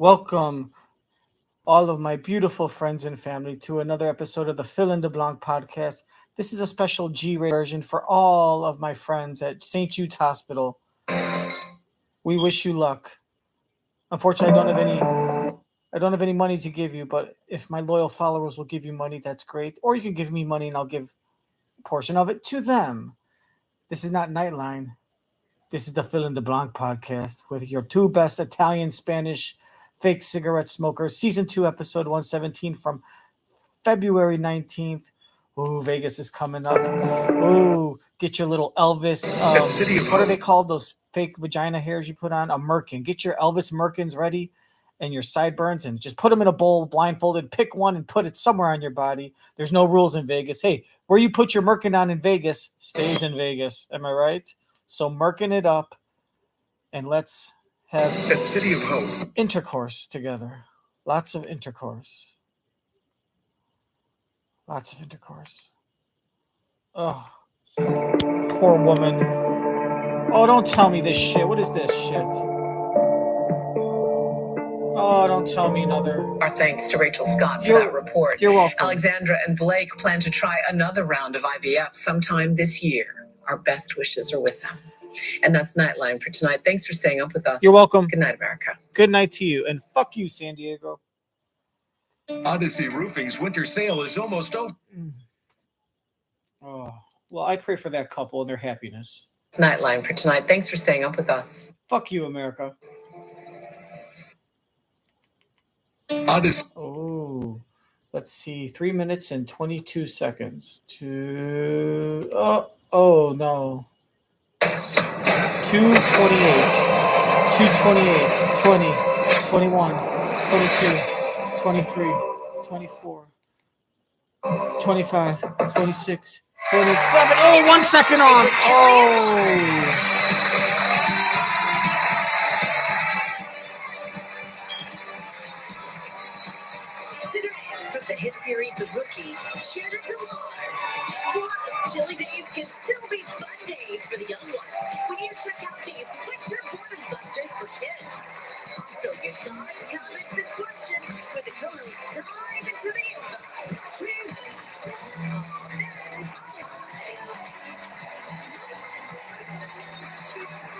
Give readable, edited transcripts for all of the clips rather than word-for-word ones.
Welcome, all of my beautiful friends and family, to another episode of the Fill in the Blanc podcast. This is a special G-rated version for all of my friends at St. Jude's Hospital. We wish you luck. Unfortunately, I don't have any money to give you, but if my loyal followers will give you money, that's great. Or you can give me money and I'll give a portion of it to them. This is not Nightline. This is the Fill in the Blanc podcast with your two best Italian Spanish fake cigarette smokers, season 2, episode 117 from February 19th. Ooh, Vegas is coming up. Ooh, get your little Elvis. What are they called? Those fake vagina hairs you put on? A merkin. Get your Elvis merkins ready and your sideburns and just put them in a bowl, blindfolded. Pick one and put it somewhere on your body. There's no rules in Vegas. Hey, where you put your merkin on in Vegas stays in Vegas. Am I right? So merkin it up and let's have that city of hope intercourse together. Lots of intercourse. Lots of intercourse. Oh, poor woman. Oh, don't tell me this shit. What is this shit? Oh, don't tell me another. Our thanks to Rachel Scott for that report. You're welcome. Alexandra and Blake plan to try another round of IVF sometime this year. Our best wishes are with them. And that's Nightline for tonight. Thanks for staying up with us. You're welcome. Good night, America. Good night to you. And fuck you, San Diego. Odyssey Roofing's winter sale is almost over. Oh, well, I pray for that couple and their happiness. It's Nightline for tonight. Thanks for staying up with us. Fuck you, America. Odyssey. Oh, let's see. 3 minutes and 22 seconds to. Oh no. 2:28, 2:28, 20, 21, 22, 23, 24, 25, 26, 27. Oh, 1 second off. Oh. Today, from the hit series The Rookie, Jenna. Plus, chilly days can still be fun days for the young ones when you check out these winter boredom busters for kids. Also, your thoughts, comments, and questions with the co-hosts dive into the info. Now, here are Kelly Ripa and Consuelos.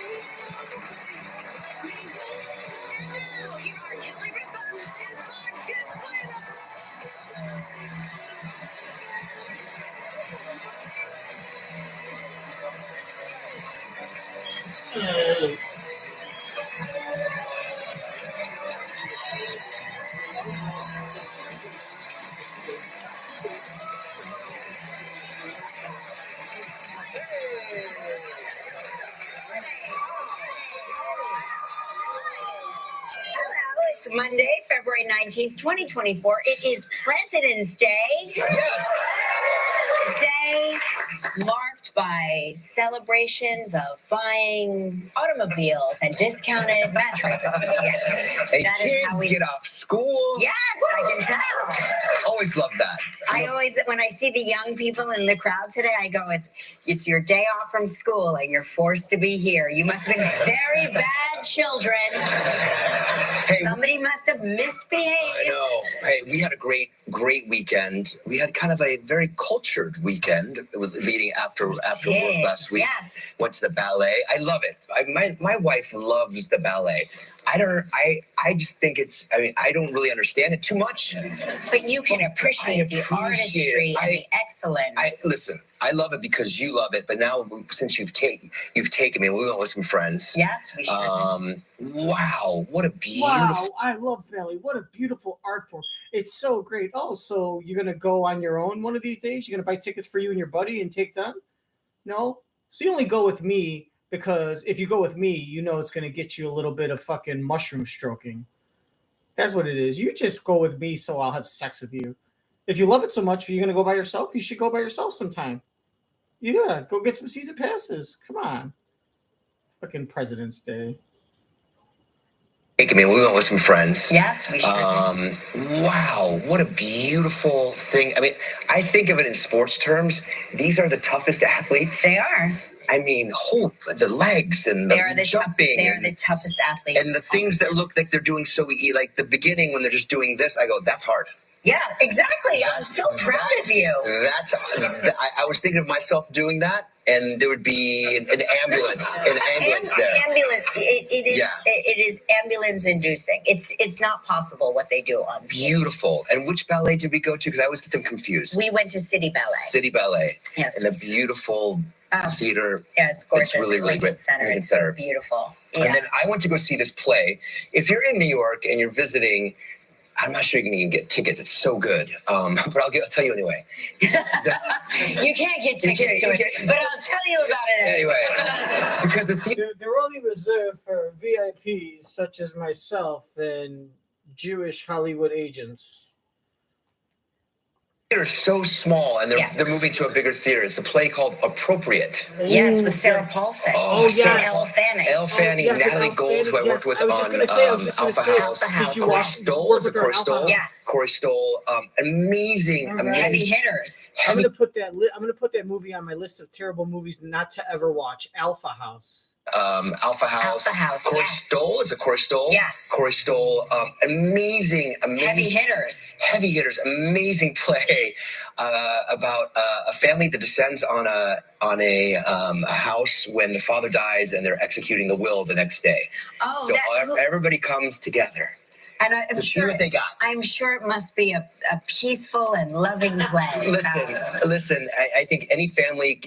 It's Monday, February 19th, 2024. It is President's Day. Yes. Day marked by celebrations of buying automobiles and discounted mattresses. Yes. Hey, That is kids how we get off school. Yes, I can tell. Always love that. I always, when I see the young people in the crowd today, I go, it's your day off from school and you're forced to be here. You must have been very bad children. Hey, Somebody must have misbehaved. I know. Hey, we had a great weekend. We had kind of a very cultured weekend leading after work last week. Yes. Went to the ballet. I love it. My wife loves the ballet. I just think I don't really understand it too much. But you can appreciate the artistry and the excellence. Listen, I love it because you love it, but now since you've taken me, we went with some friends. Yes, we should. Wow, what a beautiful. Wow, I love ballet. What a beautiful art form. It's so great. Oh, so you're going to go on your own one of these days? You're going to buy tickets for you and your buddy and take them? No? So you only go with me because if you go with me, you know it's going to get you a little bit of fucking mushroom stroking. That's what it is. You just go with me so I'll have sex with you. If you love it so much, you're going to go by yourself? You should go by yourself sometime. Yeah, go get some season passes. Come on. Fucking President's Day. I mean, we went with some friends. Yes, we should. Wow, what a beautiful thing. I mean, I think of it in sports terms. These are the toughest athletes. They are. I mean, the legs and the jumping. They are the toughest athletes. And the things that look like they're doing so easy, like the beginning when they're just doing this, I go, that's hard. Yeah, exactly. I'm so proud of you. I was thinking of myself doing that, and there would be an ambulance there. Ambulance. It is ambulance inducing. It's not possible what they do on stage. Beautiful. And which ballet did we go to? Because I always get them confused. We went to City Ballet. City Ballet. Yes. And a beautiful theater. Yeah, it's gorgeous. It's really great. Center. It's so beautiful. Yeah. And then I went to go see this play. If you're in New York and you're visiting, I'm not sure you can even get tickets. It's so good. But I'll tell you anyway. You can't get tickets to it, but I'll tell you about it anyway. Because they're only reserved for VIPs such as myself and Jewish Hollywood agents. They're so small, and they're moving to a bigger theater. It's a play called Appropriate. Yes, with Sarah Paulson. Oh, yes. Elle Fanning. Elle Fanning, Natalie Gold, who I worked with on Alpha House. Did you Corey watch Stoll? Is it Corey Stoll? Yes. Corey Stoll. Amazing. Heavy hitters. I'm gonna put that movie on my list of terrible movies not to ever watch. Alpha House. Alpha House. Corey Stoll. Is it Corey Stoll? Yes. Corey Stoll. Amazing. Heavy hitters. Amazing play about a family that descends on a house when the father dies and they're executing the will the next day. Oh, so everybody comes together. And I'm to see what they got. I'm sure it must be a peaceful and loving play. Listen. I think any family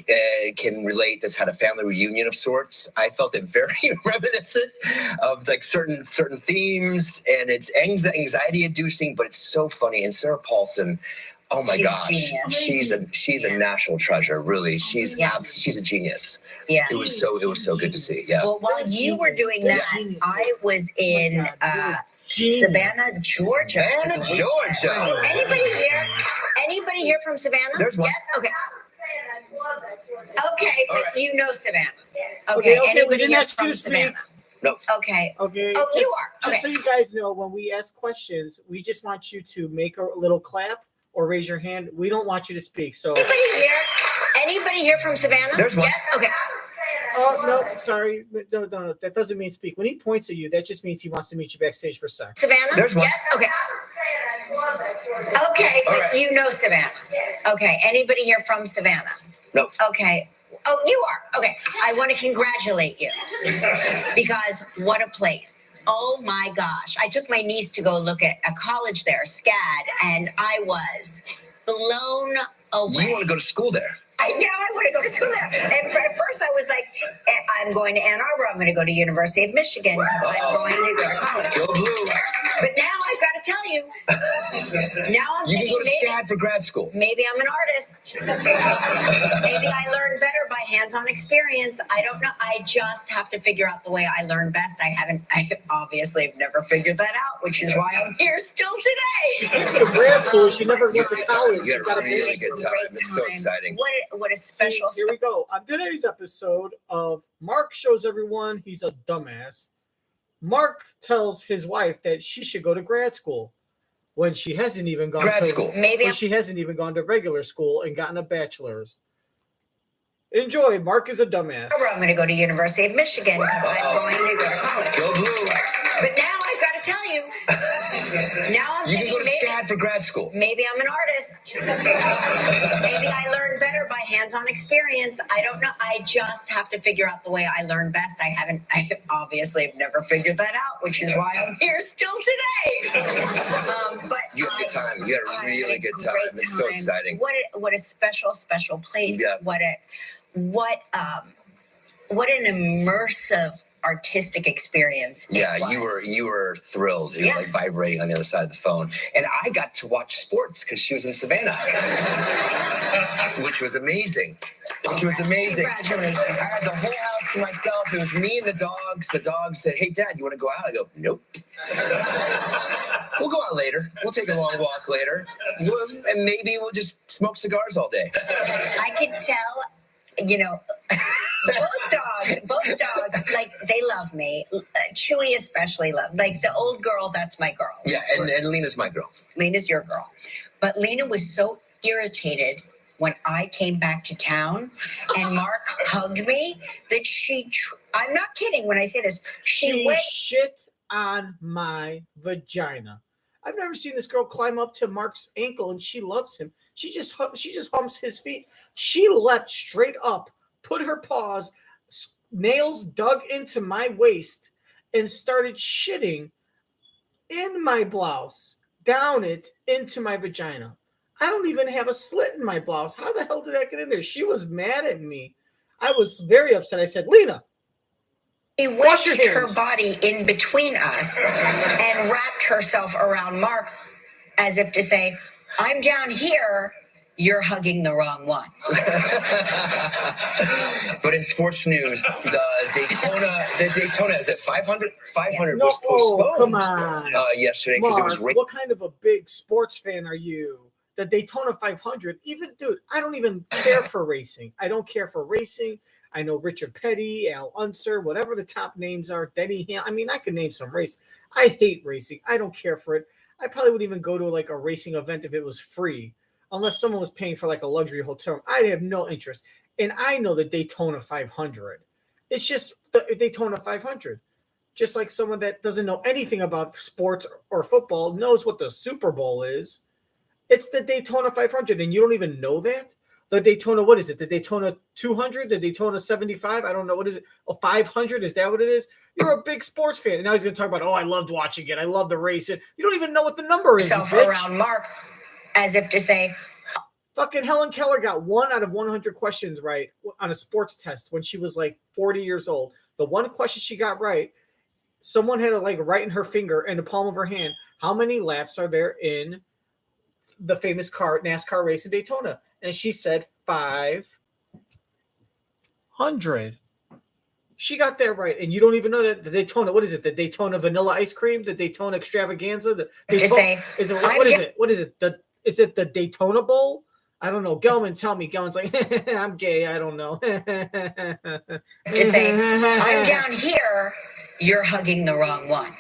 can relate. That's had a family reunion of sorts. I felt it very reminiscent of like certain themes, and it's anxiety-inducing, but it's so funny. And Sarah Paulson, oh my gosh, she's a national treasure. Really, she's a genius. Yeah, it was so good to see. Yeah. Well, while you were doing that, I was in. Savannah, Georgia. Anybody here from Savannah? There's one. Yes. Okay. Okay, but right. You know Savannah. Okay. Anybody here from Savannah? No. Okay. Okay. Oh, you are. Just so you guys know, when we ask questions, we just want you to make a little clap or raise your hand. We don't want you to speak. So. Anybody here from Savannah? There's one. Yes. Okay. Oh, no, sorry. No. That doesn't mean speak. When he points at you, that just means he wants to meet you backstage for sex. Savannah? There's one. Yes? Okay. Okay, but right. You know Savannah. Okay, anybody here from Savannah? No. Okay. Oh, you are. Okay. I want to congratulate you because what a place. Oh my gosh. I took my niece to go look at a college there, SCAD, and I was blown away. You want to go to school there? I want to go to school there. And at first I was like, I'm going to Ann Arbor. I'm going to go to University of Michigan because I'm going to go to college. Go blue. But now I've got to tell you, now I'm you thinking can go to SCAD for grad school. Maybe I'm an artist. Maybe I learn better by hands-on experience. I don't know. I just have to figure out the way I learn best. I obviously have never figured that out, which is why I'm here still today. She went to grad school. She never went to college. You had a really good time. It's so exciting. What a special. Here we go. On today's episode of Mark Shows Everyone He's a Dumbass, Mark tells his wife that she should go to grad school when she hasn't even gone to school. She hasn't even gone to regular school and gotten a bachelor's. Enjoy. Mark is a dumbass. I'm going to go to University of Michigan because I'm going to go to college. Go blue. But now I've got to tell you. Now I'm you thinking can go to SCAD for grad school. Maybe I'm an artist. Maybe I learn better by hands-on experience. I don't know. I just have to figure out the way I learn best. I obviously have never figured that out, which is why I'm here still today. But you had a good time. You had a really good time. It's so exciting. What a special place. Yeah. What an immersive artistic experience. Yeah, you were thrilled. You were like vibrating on the other side of the phone. And I got to watch sports because she was in Savannah. Which was amazing. Congratulations. I had the whole house to myself. It was me and the dogs. The dogs said, "Hey, Dad, you want to go out?" I go, "Nope." We'll go out later. We'll take a long walk later. And maybe we'll just smoke cigars all day. I could tell, both dogs, like, they love me. Chewy especially like the old girl, that's my girl. Yeah, and Lena's my girl. Lena's your girl. But Lena was so irritated when I came back to town and Mark hugged me that I'm not kidding when I say this. She shit on my vagina. I've never seen this girl climb up to Mark's ankle and she loves him. She just humps his feet. She leapt straight up, put her paws, nails dug into my waist, and started shitting in my blouse, down it into my vagina. I don't even have a slit in my blouse. How the hell did that get in there? She was mad at me. I was very upset. I said, Lena, she wedged her body in between us and wrapped herself around Mark as if to say, I'm down here, you're hugging the wrong one. But in sports news, the Daytona is at 500. 500 was postponed. Come on. Yesterday because it was raining. What kind of a big sports fan are you? The Daytona 500, dude, I don't even care for racing. I don't care for racing. I know Richard Petty, Al Unser, whatever the top names are, Denny Hill. I mean, I could name some race. I hate racing. I don't care for it. I probably would even go to like a racing event if it was free, unless someone was paying for like a luxury hotel. I'd have no interest. And I know the Daytona 500. It's just the Daytona 500. Just like someone that doesn't know anything about sports or football knows what the Super Bowl is. It's the Daytona 500, and you don't even know that? The Daytona, what is it? The Daytona 200? The Daytona 75? I don't know. What is it? Oh, 500? Is that what it is? You're a big sports fan. And now he's going to talk about, I loved watching it. I love the race. You don't even know what the number is, around Mark, as if to say. Fucking Helen Keller got 1 out of 100 questions right on a sports test when she was like 40 years old. The one question she got right, someone had to like write in her finger in the palm of her hand, how many laps are there in the famous NASCAR race in Daytona? And she said 500. She got that right. And you don't even know that the Daytona, what is it? The Daytona vanilla ice cream? The Daytona extravaganza? The Daytona, is it the Daytona Bowl? I don't know. Gelman, tell me. Gelman's like, I'm gay. I don't know. To say, I'm down here, you're hugging the wrong one.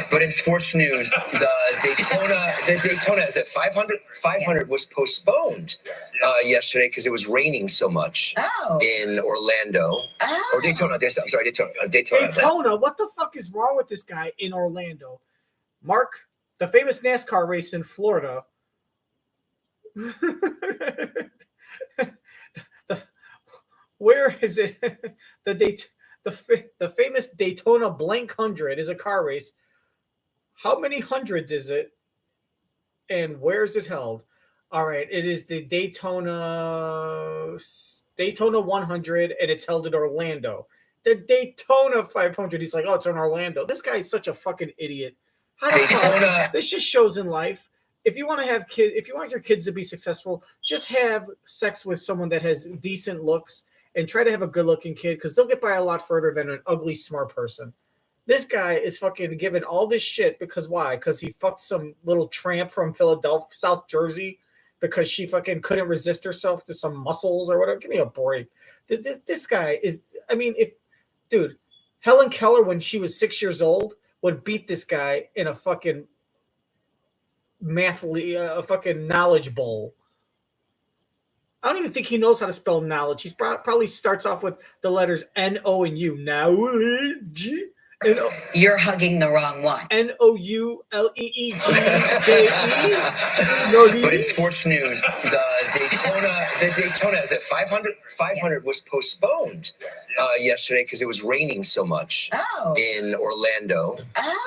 But in sports news, the Daytona is at 500. 500 was postponed yesterday because it was raining so much in Orlando. Or Daytona. I'm sorry, Daytona. Daytona. What the fuck is wrong with this guy in Orlando? Mark, the famous NASCAR race in Florida. Where is it? The famous Daytona blank 100 is a car race. How many hundreds is it? And where is it held? All right, it is the Daytona 100, and it's held in Orlando. The Daytona 500. He's like, it's in Orlando. This guy is such a fucking idiot. Daytona. This just shows in life. If you want to have kids, if you want your kids to be successful, just have sex with someone that has decent looks and try to have a good-looking kid because they'll get by a lot further than an ugly, smart person. This guy is fucking giving all this shit because why? Because he fucked some little tramp from Philadelphia, South Jersey, because she fucking couldn't resist herself to some muscles or whatever. Give me a break. This guy is, dude, Helen Keller, when she was 6 years old, would beat this guy in a fucking a fucking knowledge bowl. I don't even think he knows how to spell knowledge. He probably starts off with the letters N, O, and U. Knowledge. You're hugging the wrong one. Nouleeje. But in sports news, the Daytona is at 500. 500 was postponed yesterday because it was raining so much in Orlando.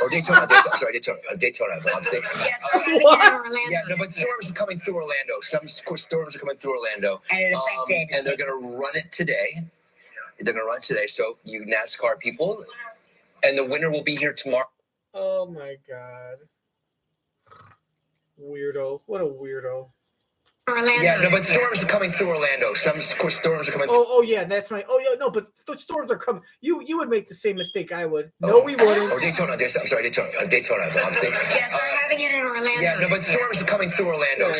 Or Daytona. I'm sorry, Daytona. Yes, we're having it in Orlando. Yeah, no, but storms are coming through Orlando. Some storms are coming through Orlando. And it affected. And they're going to run it today. So you NASCAR people. And the winner will be here tomorrow. Oh my god. Weirdo. What a weirdo. Orlando. Yeah, no, but storms are coming through Orlando. Some storms are coming through. Oh yeah, that's right. Oh yeah, no, but the storms are coming. You would make the same mistake I would. No, we wouldn't. Or Daytona. I'm sorry, Daytona. Yes, we're having it in Orlando. Yeah, no, but storms are coming through Orlando.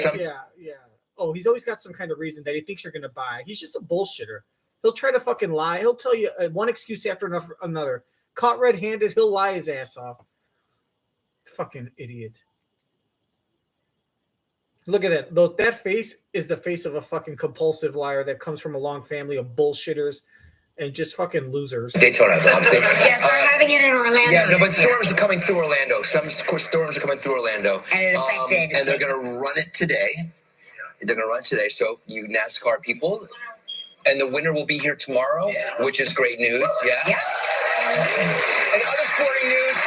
Yeah. Oh, he's always got some kind of reason that he thinks you're going to buy. He's just a bullshitter. He'll try to fucking lie. He'll tell you one excuse after another. Caught red-handed, he'll lie his ass off. Fucking idiot. Look at it. That face is the face of a fucking compulsive liar that comes from a long family of bullshitters and just fucking losers. Daytona, obviously. Yes, they're having it in Orlando. Yeah, no, but this year. storms are coming through Orlando. Some storms are coming through Orlando. And it affected. And they're going to run it today. They're going to run it today. So, you NASCAR people. And the winner will be here tomorrow, which is great news. Yeah. Yeah. And other sporting news.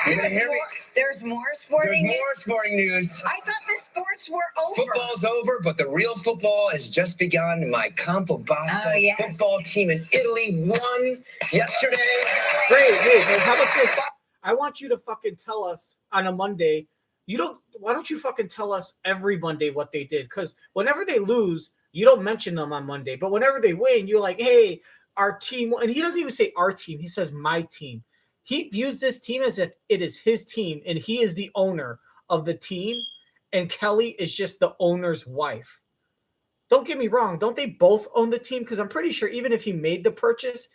You're going to hear me? There's more sporting news. There's more sporting news. I thought the sports were over. Football's over, but the real football has just begun. My Campobasso football team in Italy won yesterday. Great. How about this? I want you to fucking tell us on a Monday. Why don't you fucking tell us every Monday what they did? Because whenever they lose, you don't mention them on Monday. But whenever they win, you're like, hey, our team. And he doesn't even say our team. He says my team. He views this team as if it is his team, and he is the owner of the team, and Kelly is just the owner's wife. Don't get me wrong. Don't they both own the team? Because I'm pretty sure even if he made the purchase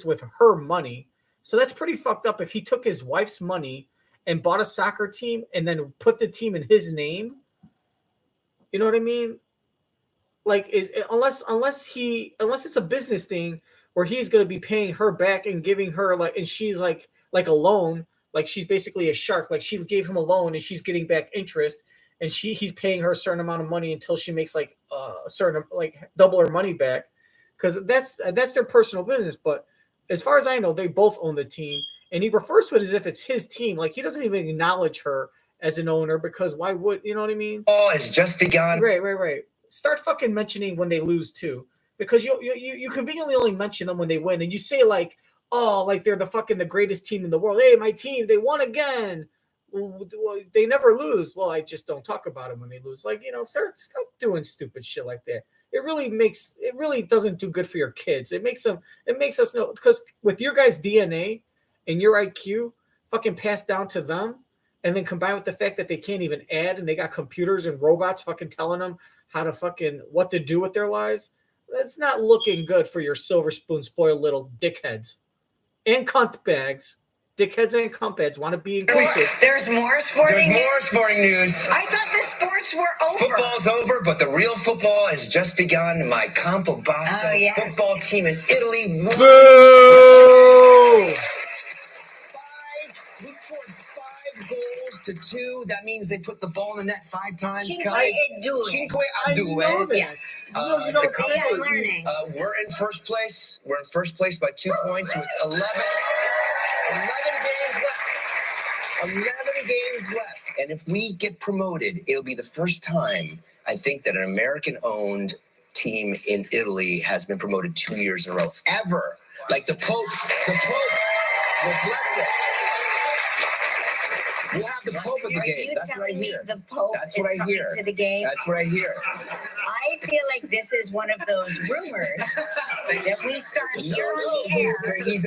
with her money. So that's pretty fucked up if he took his wife's money and bought a soccer team and then put the team in his name. You know what I mean? Like, unless it's a business thing where he's going to be paying her back and giving her and she's like a loan, like she's basically a shark. Like she gave him a loan and she's getting back interest, and he's paying her a certain amount of money until she makes a certain double her money back, because that's their personal business. But as far as I know, they both own the team, and he refers to it as if it's his team. Like he doesn't even acknowledge her as an owner, because why would, you know what I mean? Oh, it's just begun. Right. Start fucking mentioning when they lose too, because you conveniently only mention them when they win, and you say they're the greatest team in the world. Hey, my team, they won again. They never lose. Well, I just don't talk about them when they lose. Stop doing stupid shit like that. It really doesn't do good for your kids. It makes us know, because with your guys' DNA and your IQ fucking passed down to them, and then combined with the fact that they can't even add, and they got computers and robots fucking telling them how to what to do with their lives. That's not looking good for your silver spoon spoiled little dickheads and cunt bags. Dickheads and cunt bags want to be inclusive. There's more sporting news. I thought the sports were over. Football's over, but the real football has just begun. My Campobasso football team in Italy won. Boo! We scored 5 goals to 2. That means they put the ball in the net 5 times. Cinque e due. I know that. Yeah. You don't say it. I'm learning. We're in first place. We're in first place by 2 points with 11 games left. And if we get promoted, it'll be the first time, I think, that an American-owned team in Italy has been promoted 2 years in a row. Ever. Like the Pope will bless it. We'll have the Pope at the game. That's what I hear. The Pope is coming to the game? That's what I hear. I feel like this is one of those rumors that we start here on the air.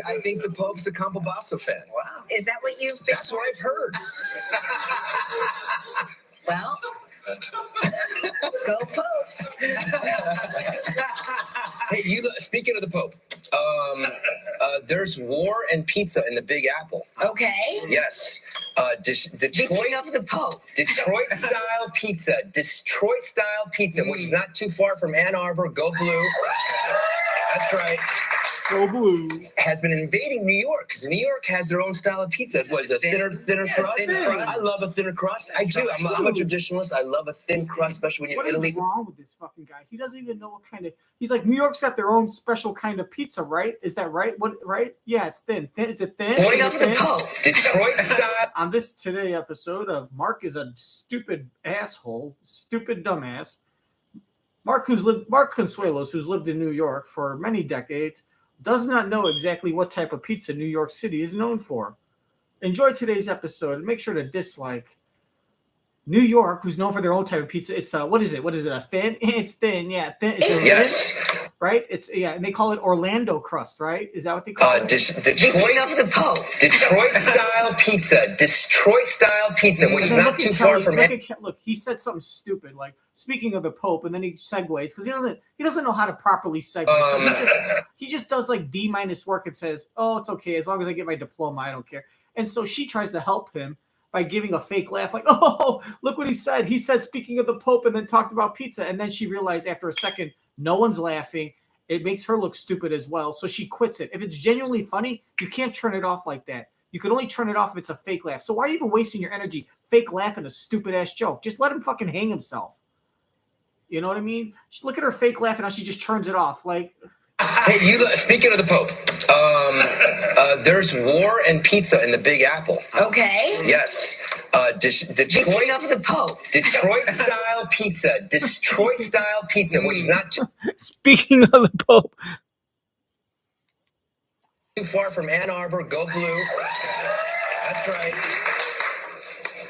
I think the Pope's a Campobasso fan. Wow. Is that what you've been? That's what I've heard. Well, go Pope. Hey, speaking of the Pope, there's war and pizza in the Big Apple. Okay. Yes. Speaking of the Pope. Detroit-style pizza, which is not too far from Ann Arbor. Go Blue. That's right. Go Blue. Has been invading New York, because New York has their own style of pizza. What is it, thinner crust? I love a thinner crust. I do. I'm a traditionalist. I love a thin crust, especially when you're in Italy. What is wrong with this fucking guy? He doesn't even know what kind of. He's like, New York's got their own special kind of pizza, right? Is that right? What? Right? Yeah, it's thin. Is it thin? Detroit style. On this today episode of Mark is a stupid asshole, stupid dumbass. Mark Consuelos, who's lived in New York for many decades, does not know exactly what type of pizza New York City is known for. Enjoy today's episode and make sure to dislike New York, who's known for their own type of pizza. It's what is it? A thin? It's thin, yeah. Thin. Yes. Thin, right? And they call it Orlando crust, right? Is that what they call it? Speaking of the Pope. Detroit-style pizza, which is not too far from it. Look, he said something stupid, like, speaking of the Pope, and then he segues, because he doesn't know how to properly segue. So he just does like D- work and says, oh, it's okay, as long as I get my diploma, I don't care. And so she tries to help him by giving a fake laugh, like, oh, look what he said. He said, speaking of the Pope, and then talked about pizza. And then she realized after a second, no one's laughing. It makes her look stupid as well. So she quits it. If it's genuinely funny, you can't turn it off like that. You can only turn it off if it's a fake laugh. So why are you even wasting your energy fake laughing a stupid ass joke? Just let him fucking hang himself. You know what I mean? Just look at her fake laugh and how she just turns it off. Like, hey, speaking of the Pope, there's war and pizza in the Big Apple. Okay. Yes. Speaking of the Pope. Detroit style pizza. Detroit style pizza, which is not too speaking of the Pope. far from Ann Arbor. Go Blue. That's right.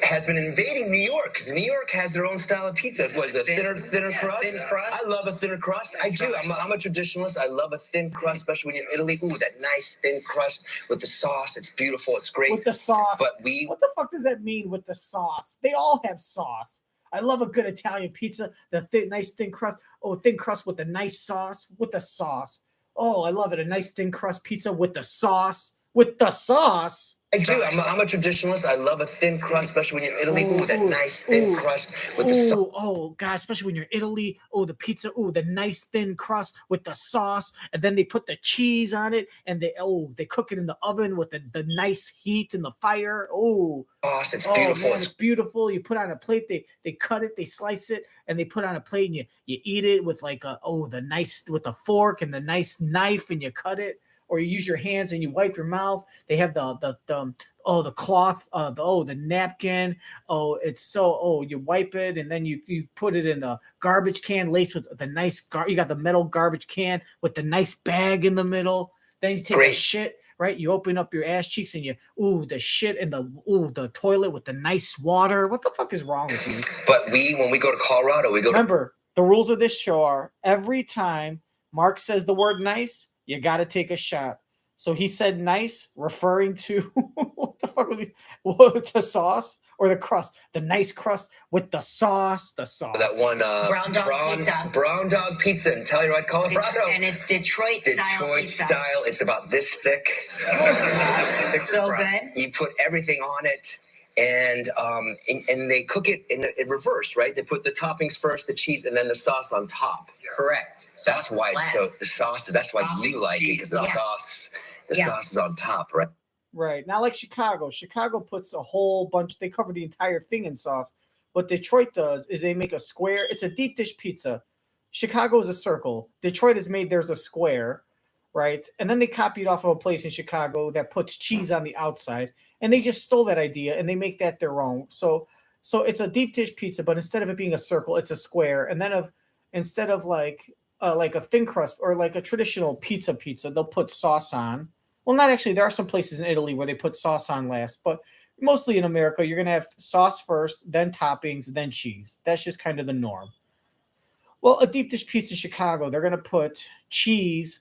Has been invading New York because New York has their own style of pizza. What is it, thinner crust? Thin crust? I love a thinner crust. I do. I'm a traditionalist. I love a thin crust, especially when you're in Italy. Ooh, that nice thin crust with the sauce. It's beautiful. It's great. With the sauce. But what the fuck does that mean with the sauce? They all have sauce. I love a good Italian pizza. The nice thin crust. Oh, thin crust with the nice sauce. With the sauce. Oh, I love it. A nice thin crust pizza with the sauce. With the sauce. I do. I'm a traditionalist. I love a thin crust, especially when you're in Italy. Ooh, that nice thin crust with the sauce. Oh, God, especially when you're in Italy. Oh, the pizza. Oh, the nice thin crust with the sauce. And then they put the cheese on it. And they cook it in the oven with the nice heat and the fire. Oh. Sauce, it's beautiful. Man, it's beautiful. You put on a plate. They cut it. They slice it. And they put on a plate. And you eat it with like with a fork and the nice knife. And you cut it. Or you use your hands and you wipe your mouth. They have the cloth, the napkin. You wipe it and then you put it in the garbage can laced with the nice you got the metal garbage can with the nice bag in the middle. Then you take a shit, right? You open up your ass cheeks and the shit in the toilet with the nice water. What the fuck is wrong with you? But when we go to Colorado, Remember, the rules of this show are every time Mark says the word nice, you got to take a shot. So he said nice, referring to what the fuck was he? What, the sauce or the crust? The nice crust with the sauce. The sauce. That one brown dog pizza in Telluride, Colorado. And it's Detroit style. It's about this thick. So good. You put everything on it. And they cook it in reverse, right? They put the toppings first, the cheese, and then the sauce on top. Correct. That's why that's why you like it, because the sauce is on top, right? Right. Not like Chicago. Chicago puts a whole bunch. They cover the entire thing in sauce. What Detroit does is they make a square. It's a deep dish pizza. Chicago is a circle. Detroit has made theirs a square, right? And then they copied off of a place in Chicago that puts cheese on the outside. And they just stole that idea and they make that their own. So it's a deep dish pizza, but instead of it being a circle, it's a square. And then instead of like a thin crust or like a traditional pizza, they'll put sauce on. Well, not actually. There are some places in Italy where they put sauce on last, but mostly in America, you're going to have sauce first, then toppings, then cheese. That's just kind of the norm. Well, a deep dish pizza in Chicago, they're going to put cheese,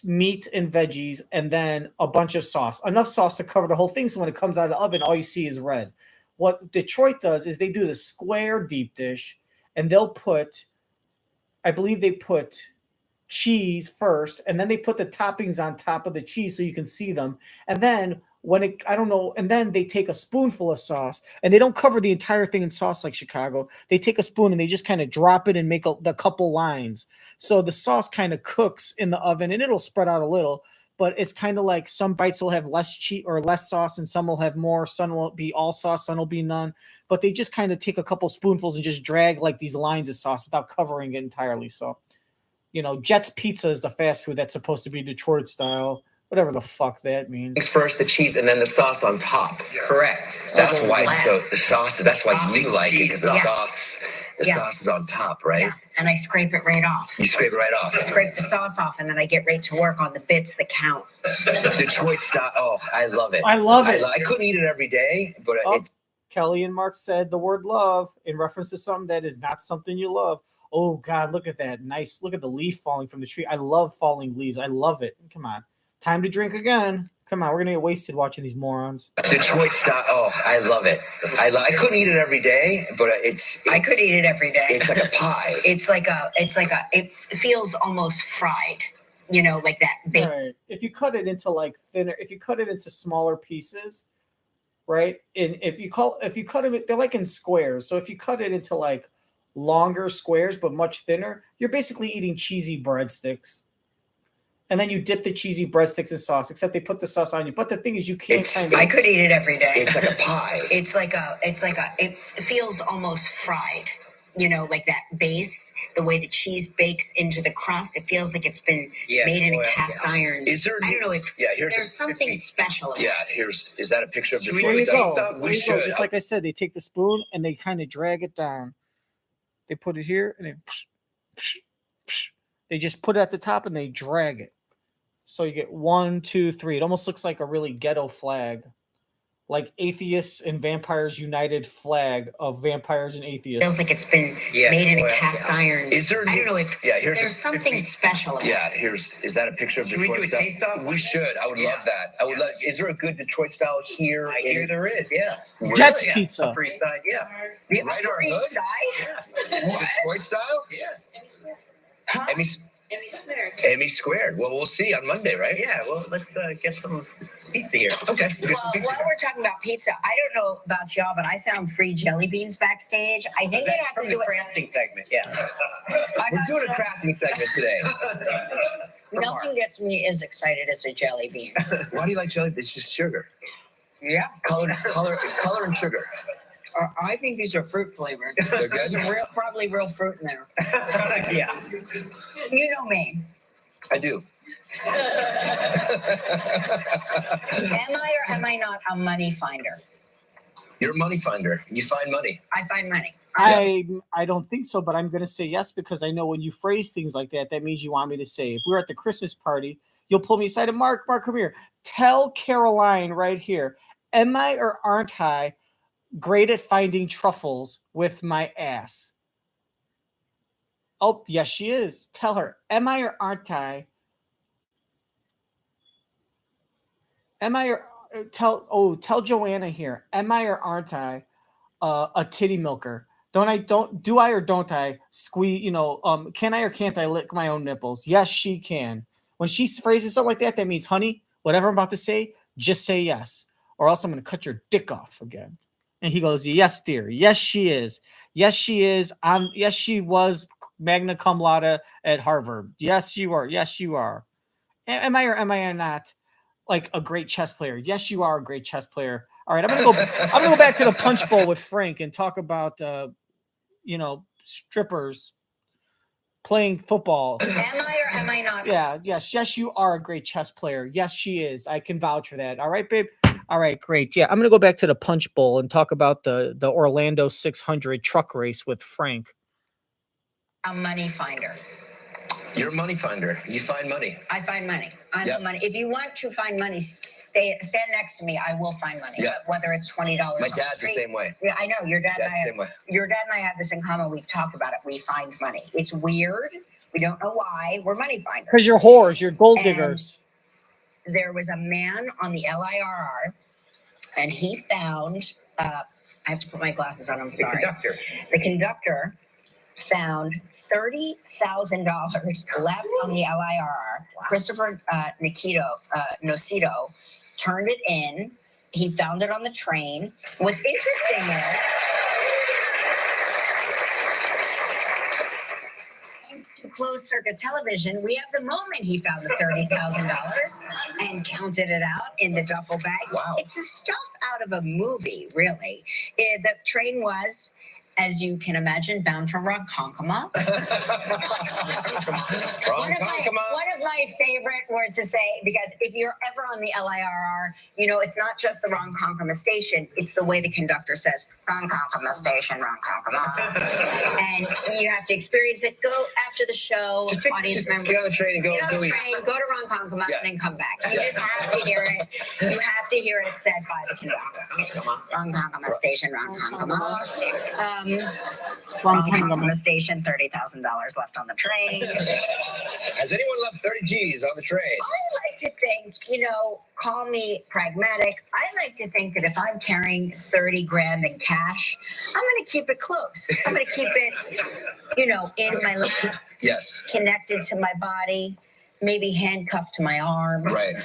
meat and veggies, and then a bunch of sauce. Enough sauce to cover the whole thing, so when it comes out of the oven, all you see is red. What Detroit does is they do the square deep dish, and I believe they put cheese first, and then they put the toppings on top of the cheese so you can see them. And then and then they take a spoonful of sauce, and they don't cover the entire thing in sauce like Chicago. They take a spoon and they just kind of drop it and make the couple lines. So the sauce kind of cooks in the oven, and it'll spread out a little, but it's kind of like some bites will have less cheese or less sauce, and some will have more. Some will be all sauce, some will be none. But they just kind of take a couple spoonfuls and just drag like these lines of sauce without covering it entirely. So, Jet's Pizza is the fast food that's supposed to be Detroit style. Whatever the fuck that means. First the cheese and then the sauce on top. Correct. That's why the sauce. That's why you like it, because the sauce is on top, right? Yeah. And I scrape it right off. You scrape it right off. I scrape the sauce off, and then I get right to work on the bits that count. Detroit style. Oh, I love it. I love it. I couldn't eat it every day, but it's. Kelly and Mark said the word love in reference to something that is not something you love. Oh God, look at that. Nice. Look at the leaf falling from the tree. I love falling leaves. I love it. Come on. Time to drink again. Come on, we're gonna get wasted watching these morons. Detroit style. Oh, I love it. I couldn't eat it every day, but I could eat it every day. It's like a pie. It feels almost fried. Like that. Right. If you cut it into like thinner, if you cut it into smaller pieces, right? And if you cut them, they're like in squares. So if you cut it into like longer squares but much thinner, you're basically eating cheesy breadsticks. And then you dip the cheesy breadsticks in sauce, except they put the sauce on you. But the thing is, you can't I could eat it every day. It's like a pie. It feels almost fried. You know, like that base, the way the cheese bakes into the crust, it feels like it's been made in a cast iron. Is there? I don't know. There's something special. Yeah, is that a picture of the There you go. stuff? There you go. Just like I said, they take the spoon and they kind of drag it down. They put it here and they just put it at the top and they drag it. So you get 1, 2, 3. It almost looks like a really ghetto flag. Like Atheists and Vampires United flag of vampires and atheists. Feels like it's been made in a cast iron. Is there? I don't know. There's something special. Yeah, is that a picture of Detroit style? Taste off? We should. I would love that. I would love. Is there a good Detroit style here? I hear there is. Yeah. Jets Pizza. Upper East Side. Yeah. The Upper East Side. Detroit style? Yeah. Huh? Emmy squared. Well, we'll see on Monday, right? Yeah. Well, let's get some pizza here. Okay. Well, while we're talking about pizza, I don't know about y'all, but I found free jelly beans backstage. I think it has From to the do with crafting segment. Yeah. We're doing a crafting segment today. nothing gets me as excited as a jelly bean. Why do you like jelly? It's just sugar. Yeah. Color and sugar. I think these are fruit flavored. They're good. There's probably real fruit in there. Yeah. You know me. I do. Am I or am I not a money finder? You're a money finder. You find money. I find money. I don't think so, but I'm going to say yes because I know when you phrase things like that, that means you want me to say. If we were at the Christmas party, you'll pull me aside and Mark, come here. Tell Caroline right here, am I or aren't I great at finding truffles with my ass? Oh, yes, she is. Tell her, am I or aren't I? Am I or tell Joanna here, am I or aren't I a titty milker? Do I or don't I squeeze, can I or can't I lick my own nipples? Yes, she can. When she phrases something like that, that means, honey, whatever I'm about to say, just say yes, or else I'm going to cut your dick off again. And he goes, yes, dear. Yes, she is. Yes, she is. Yes, she was magna cum laude at Harvard. Yes, you are. Yes, you are. Am I or am I not like a great chess player? Yes, you are a great chess player. All right, I'm gonna go back to the punch bowl with Frank and talk about strippers playing football. Am I or am I not? Yeah, yes, you are a great chess player. Yes, she is. I can vouch for that. All right, babe. All right, great. Yeah, I'm gonna go back to the punch bowl and talk about the Orlando 600 truck race with Frank. A money finder. You're a money finder. You find money. I find money. I'm the money. If you want to find money, stand next to me. I will find money. Yeah. Whether it's $20. My dad's the same way. Yeah, I know. Your dad and I have this in common. We've talked about it. We find money. It's weird. We don't know why. We're money finders. Because you're whores. You're gold diggers. And there was a man on the LIRR, and he found. I have to put my glasses on. I'm sorry. The conductor found $30,000 left on the LIRR. Wow. Christopher Nocito turned it in. He found it on the train. What's interesting is, thanks to closed circuit television, we have the moment he found the $30,000 and counted it out in the duffel bag. Wow. It's the stuff out of a movie, really. The train was, as you can imagine, bound for Ronkonkoma. One of my favorite words to say, because if you're ever on the LIRR, it's not just the Ronkonkoma station, it's the way the conductor says, Ronkonkoma station, Ronkonkoma. And you have to experience it. Go after the show, audience members. Get on the train and go to Ronkonkoma and then come back. You just have to hear it. You have to hear it said by the conductor. Ronkonkoma station, Ronkonkoma. Ronkonkoma station, $30,000 left on the train. Has anyone left 30 G's on the train? I like to think, call me pragmatic. I like to think that if I'm carrying 30 grand in cash, I'm going to keep it close. I'm going to keep it, in my lap. Yes. Connected to my body. maybe handcuffed to my arm. Right.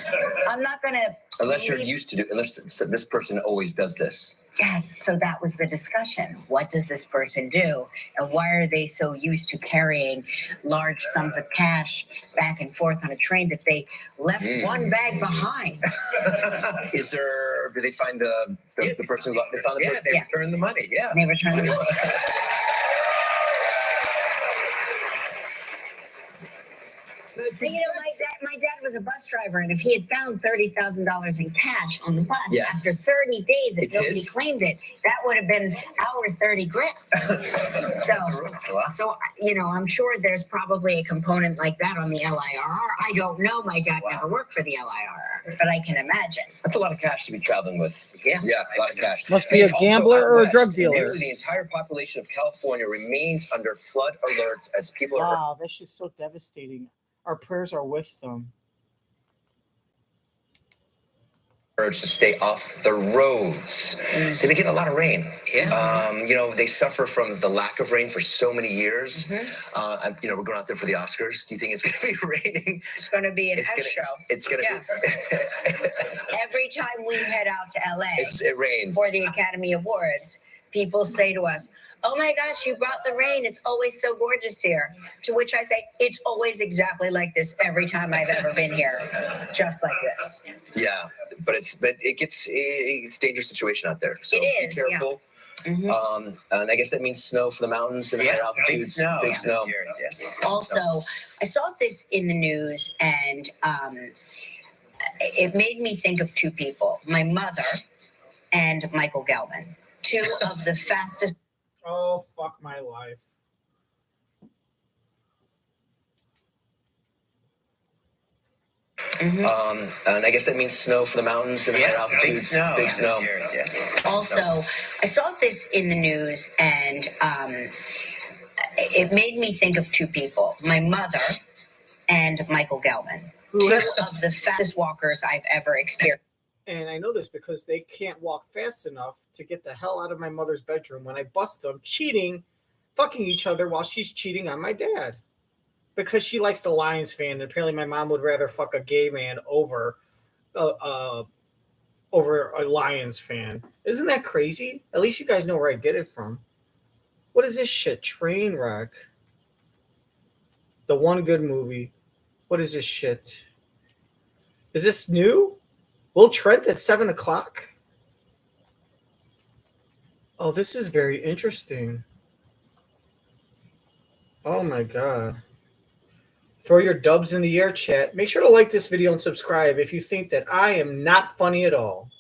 I'm not going to. Unless you're used to do, unless this person always does this. Yes, so that was the discussion. What does this person do? And why are they so used to carrying large sums of cash back and forth on a train that they left one bag behind? Is there, did they find the person who they found the person? They returned the money. Yeah. They returned the money. So, my dad was a bus driver, and if he had found $30,000 in cash on the bus after 30 days and nobody claimed it, that would have been our 30 grand. So, I'm sure there's probably a component like that on the LIRR. I don't know. My dad never worked for the LIRR, but I can imagine. That's a lot of cash to be traveling with. Yeah. Yeah, a lot of cash. Must be a gambler or a drug dealer. Nearly the entire population of California remains under flood alerts as people are. Wow, that shit's so devastating. Our prayers are with them. Urged to stay off the roads. They've been getting a lot of rain. Yeah. They suffer from the lack of rain for so many years. We're going out there for the Oscars. Do you think it's going to be raining? It's going to be an S show. It's going to be. Every time we head out to LA, it rains for the Academy Awards. People say to us, "Oh my gosh, you brought the rain. It's always so gorgeous here." To which I say, it's always exactly like this every time I've ever been here. Just like this. Yeah, but it's a dangerous situation out there. So it is, be careful. Yeah. And I guess that means snow for the mountains and higher altitudes. Big snow. Also, I saw this in the news, and it made me think of two people: my mother and Michael Gelman, two of the fastest. Oh, fuck my life. And I guess that means snow for the mountains and higher altitudes. Big snow. Also, I saw this in the news, and it made me think of two people: my mother and Michael Gelman, two of the fastest walkers I've ever experienced. And I know this because they can't walk fast enough to get the hell out of my mother's bedroom when I bust them fucking each other while she's cheating on my dad. Because she likes the Lions fan, and apparently my mom would rather fuck a gay man over a Lions fan. Isn't that crazy? At least you guys know where I get it from. What is this shit? Trainwreck. The One Good Movie. What is this shit? Is this new? Will Trent at 7 o'clock? Oh, this is very interesting. Oh my god. Throw your dubs in the air, chat. Make sure to like this video and subscribe if you think that I am not funny at all.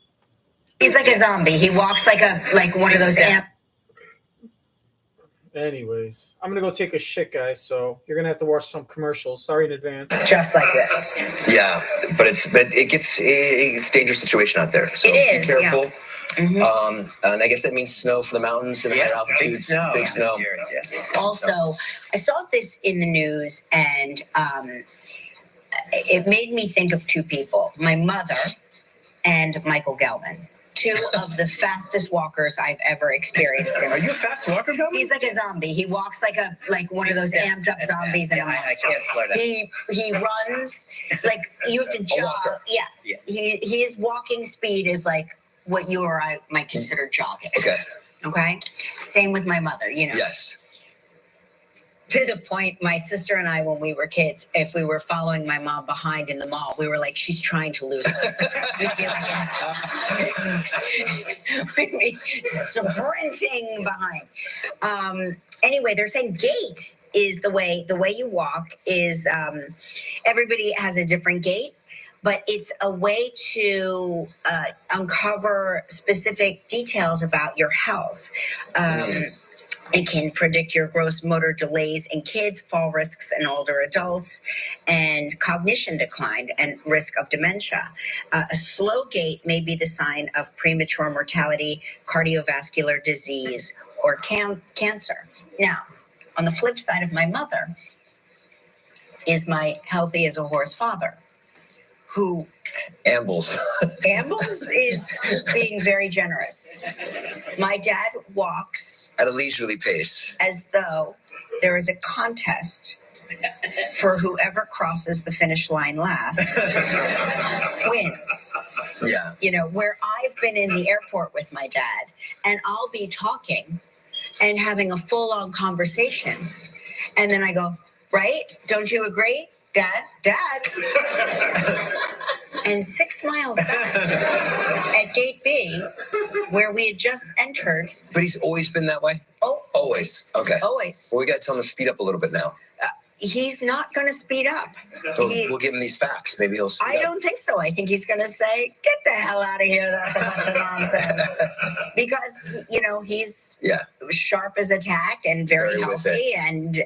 He's like a zombie. He walks like one of those Anyways, I'm gonna go take a shit, guys. So you're gonna have to watch some commercials. Sorry in advance. Just like this. Yeah, but it's a dangerous situation out there. So it is. Be careful. Yeah. And I guess that means snow for the mountains and higher altitudes. Big snow. Also, I saw this in the news, and it made me think of two people: my mother and Michael Gelman. Two of the fastest walkers I've ever experienced. Are you a fast walker, Gelman? He's like a zombie. He walks like one of those amped up zombies in a monster. I can't slow down. He runs like you have to jog. Yeah. His walking speed is like what you or I might consider jogging. Okay. Same with my mother. Yes. To the point, my sister and I, when we were kids, if we were following my mom behind in the mall, we were like, she's trying to lose us. We'd be like, we'd be sprinting behind. Anyway, they're saying gait is the way you walk is, everybody has a different gait, but it's a way to uncover specific details about your health. It can predict your gross motor delays in kids, fall risks in older adults, and cognition decline and risk of dementia. A slow gait may be the sign of premature mortality, cardiovascular disease, or cancer. Now, on the flip side of my mother is my healthy as a horse father, who ambles is being very generous. My dad walks at a leisurely pace, as though there is a contest for whoever crosses the finish line last wins. Yeah. You know, where I've been in the airport with my dad, and I'll be talking and having a full-on conversation, and then I go, right? Don't you agree? Dad. And 6 miles back at gate B, where we had just entered. But he's always been that way? Oh, Always. Okay. always. Well, we got to tell him to speed up a little bit now. He's not going to speed up. So we'll give him these facts. Maybe he'll speed I up. don't think so. I think he's going to say, get the hell out of here. That's a bunch of nonsense. Because, you know, he's sharp as a tack and very healthy, and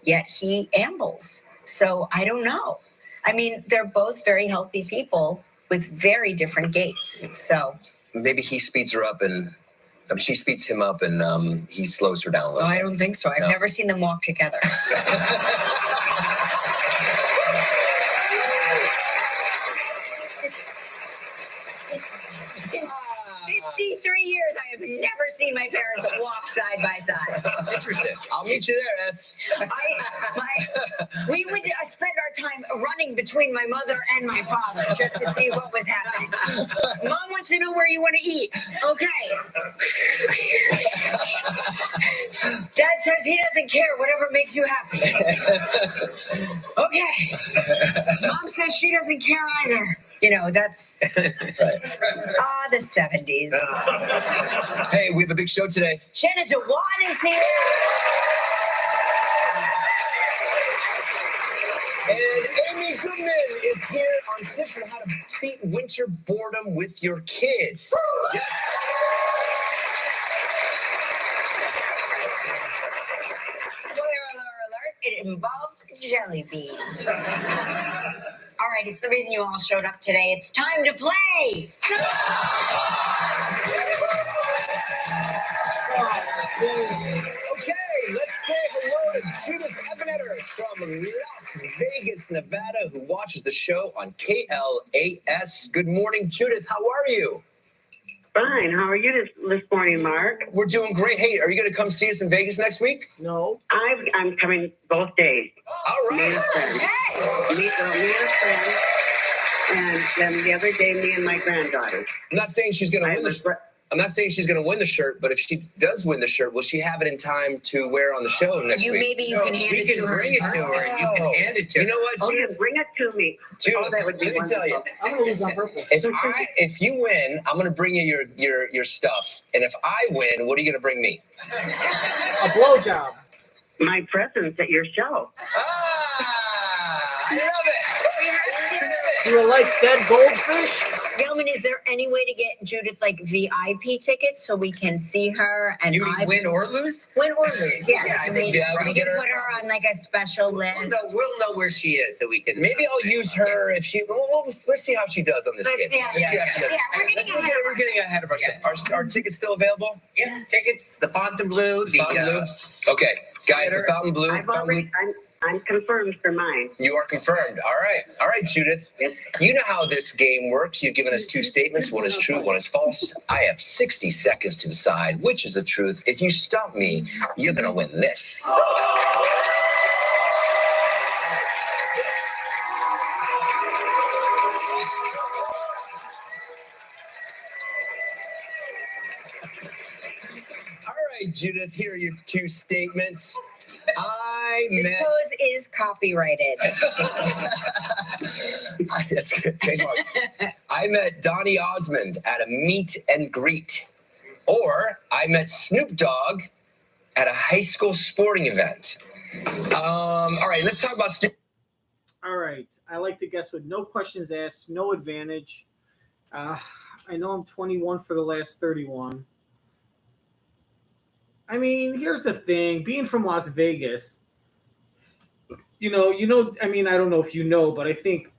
yet he ambles. So I don't know. I mean, they're both very healthy people with very different gaits. So maybe he speeds her up and she speeds him up and he slows her down a little. I don't think so. I've never seen them walk together. 53 years, I have never seen my parents walk side by side. Interesting. I'll meet you there, S. We would spend our time running between my mother and my father just to see what was happening. Mom wants to know where you want to eat. Okay. Dad says he doesn't care, whatever makes you happy. Okay. Mom says she doesn't care either. You know, that's right. The 70s. Hey, we have a big show today. Jenna Dewan is here. And Amy Goodman is here on tips on how to beat winter boredom with your kids. Spoiler alert, it involves jelly beans. All right, it's the reason you all showed up today. It's time to play. Okay, let's say hello to Judith Ebenetter from Las Vegas, Nevada, who watches the show on KLAS. Good morning, Judith. How are you? Fine. How are you this morning, Mark? We're doing great. Hey, are you going to come see us in Vegas next week? No. I'm coming both days. All right. Me and a friend. Me and a friend. And then the other day, me and my granddaughter. I'm not saying she's going to win the shirt. I'm not saying she's going to win the shirt, but if she does win the shirt, will she have it in time to wear on the show next week? Maybe you can hand it to her. Bring it to her and you can hand it to her. You know what, Oh, Judith? yeah, bring it to me. Judith, that would be let me tell you. wonderful. I'm gonna lose on purpose. If you win, I'm going to bring you your stuff. And if I win, what are you going to bring me? A blowjob. My presence at your show. I love it. Do you like dead goldfish? Gilman, is there any way to get Judith like VIP tickets so we can see her? And You mean win or lose? Win or lose? Yes. Yeah, I think, we we can get her. put her on like a special list. We'll know where she is so we can. Maybe I'll use her if she. Well, let's see how she does on this Let's kid. see how she does. Yeah, we're getting ahead of We're getting ahead of ourselves. Are tickets still available? Yeah, tickets, the Fontainebleau, the Fontainebleau? Okay, guys, the Fountain Blue. I'm confirmed for mine. You are confirmed. All right, Judith. Yes. You know how this game works. You've given us two statements. One is true, one is false. I have 60 seconds to decide which is the truth. If you stump me, you're going to win this. All right, Judith, here are your two statements. This pose is copyrighted. That's good. I met Donny Osmond at a meet and greet. Or I met Snoop Dogg at a high school sporting event. All right, let's talk about Snoop. All right. I like to guess with no questions asked, no advantage. I know I'm 21 for the last 31. I mean, here's the thing. Being from Las Vegas, I mean, I don't know if you know, but I think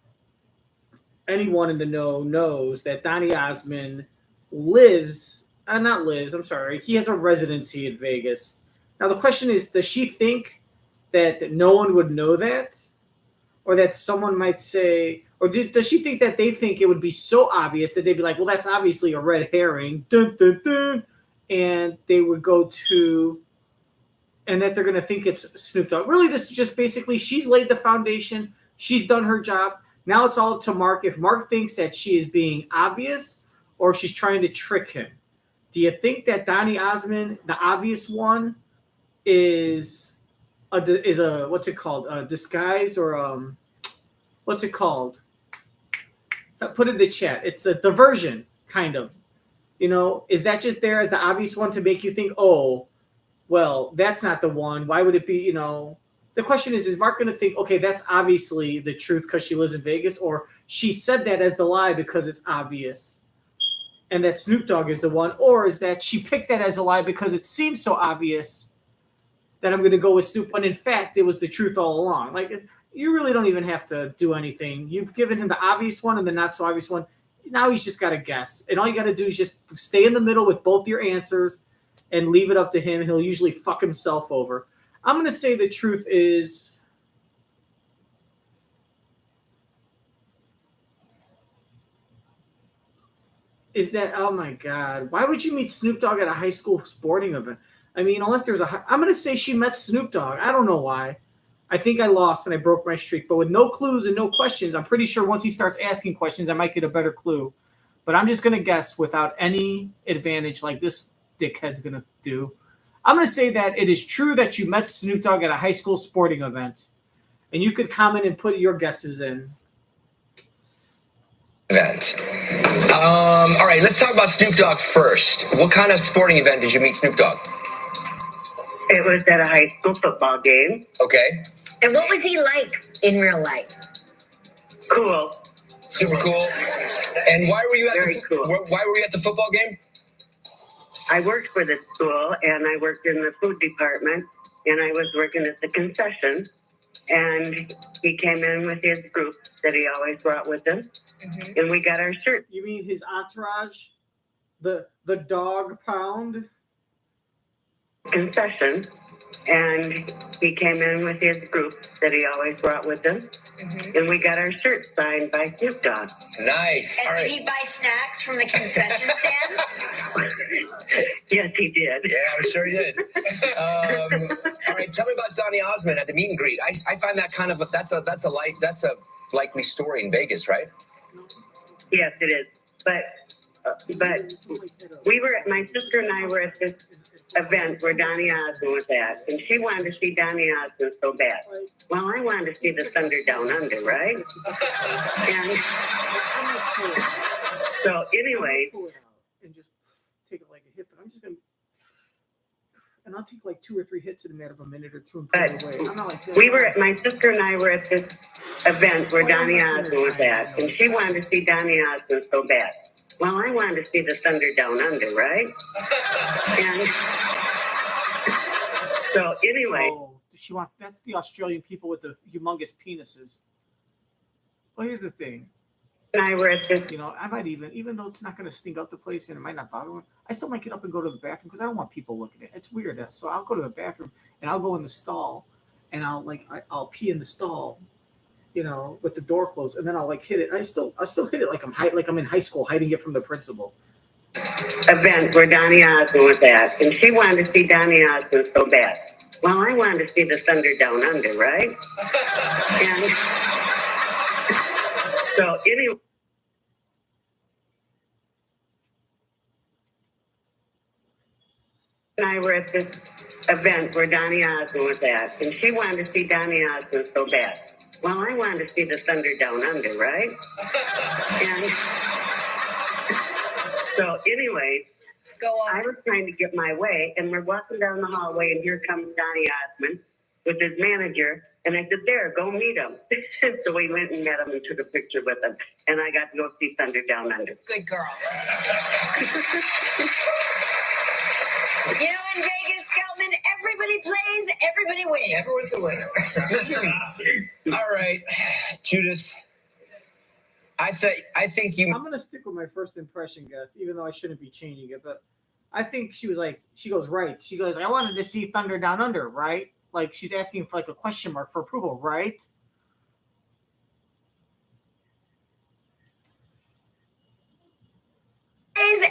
anyone in the know knows that Donny Osmond he has a residency in Vegas. Now, the question is, does she think that no one would know that? Or that someone might say, does she think that they think it would be so obvious that they'd be like, well, that's obviously a red herring, dun, dun, dun, and they would go to and that they're going to think it's Snoop Dogg. Really, this is just basically she's laid the foundation. She's done her job. Now it's all up to Mark. If Mark thinks that she is being obvious or if she's trying to trick him. Do you think that Donny Osmond, the obvious one, is a what's it called? A disguise or what's it called? Put it in the chat. It's a diversion, kind of. Is that just there as the obvious one to make you think, oh, well, that's not the one. Why would it be, The question is Mark going to think, okay, that's obviously the truth because she lives in Vegas, or she said that as the lie because it's obvious and that Snoop Dogg is the one, or is that she picked that as a lie because it seems so obvious that I'm going to go with Snoop, when in fact it was the truth all along. Like, you really don't even have to do anything. You've given him the obvious one and the not so obvious one. Now he's just got to guess. And all you got to do is just stay in the middle with both your answers and leave it up to him. He'll usually fuck himself over. I'm going to say the truth is that, oh my God, why would you meet Snoop Dogg at a high school sporting event? I mean, unless there's I'm going to say she met Snoop Dogg. I don't know why. I think I lost and I broke my streak. But with no clues and no questions, I'm pretty sure once he starts asking questions, I might get a better clue. But I'm just going to guess without any advantage like this dickhead's going to do. I'm going to say that it is true that you met Snoop Dogg at a high school sporting event. And you could comment and put your guesses in. Event. All right, let's talk about Snoop Dogg first. What kind of sporting event did you meet Snoop Dogg? It was at a high school football game. Okay. And what was he like in real life? Cool. Super cool. And why were you at why were you at the football game? I worked for the school, and I worked in the food department, and I was working at the concession. And he came in with his group that he always brought with him, and we got our shirt. You mean his entourage? The dog pound? Concession, and he came in with his group that he always brought with him, and we got our shirts signed by Snoop Dogg. Nice. And did he buy snacks from the concession stand? Yes, he did. Yeah, I'm sure he did. All right, tell me about Donny Osmond at the meet and greet. I find that kind of that's a likely story in Vegas, right? Yes, it is. But we were my sister and I were at this event where Donny Osmond was at, and she wanted to see Donny Osmond so bad. Well, I wanted to see the Thunder Down Under, right? And so anyway, and just take it like a hit. But I'm just gonna, and I'll take like 2 or 3 hits in a matter of a minute or two. And away. I'm not like this. my sister and I were at this event where Donny Osmond was at, and she wanted to see Donny Osmond so bad. Well, I wanted to see the Thunder Down Under, right? And so anyway. Oh, that's the Australian people with the humongous penises. Well, here's the thing. And I were at this. I might even though it's not going to stink up the place and it might not bother me, I still might get up and go to the bathroom because I don't want people looking at it. It's weird. So I'll go to the bathroom and I'll go in the stall and I'll pee in the stall. With the door closed, and then I'll hit it. I still hit it like I'm in high school, hiding it from the principal. Event where Donny Osmond was at, and she wanted to see Donny Osmond so bad. Well, I wanted to see the Thunder Down Under, right? And so anyway. And I were at this event where Donny Osmond was at, and she wanted to see Donny Osmond so bad. Well, I wanted to see the Thunder Down Under, right? And so anyway, Go on. I was trying to get my way, and we're walking down the hallway, and here comes Donny Osmond with his manager, and I said, there, go meet him. So we went and met him and took a picture with him, and I got to go see Thunder Down Under. Good girl. In Vegas, Scoutman, everybody plays, everybody wins. Everyone's a winner. All right, Judith. I think you. I'm gonna stick with my first impression guess, even though I shouldn't be changing it. But I think she goes right. She goes, I wanted to see Thunder Down Under, right? Like she's asking for a question mark for approval, right?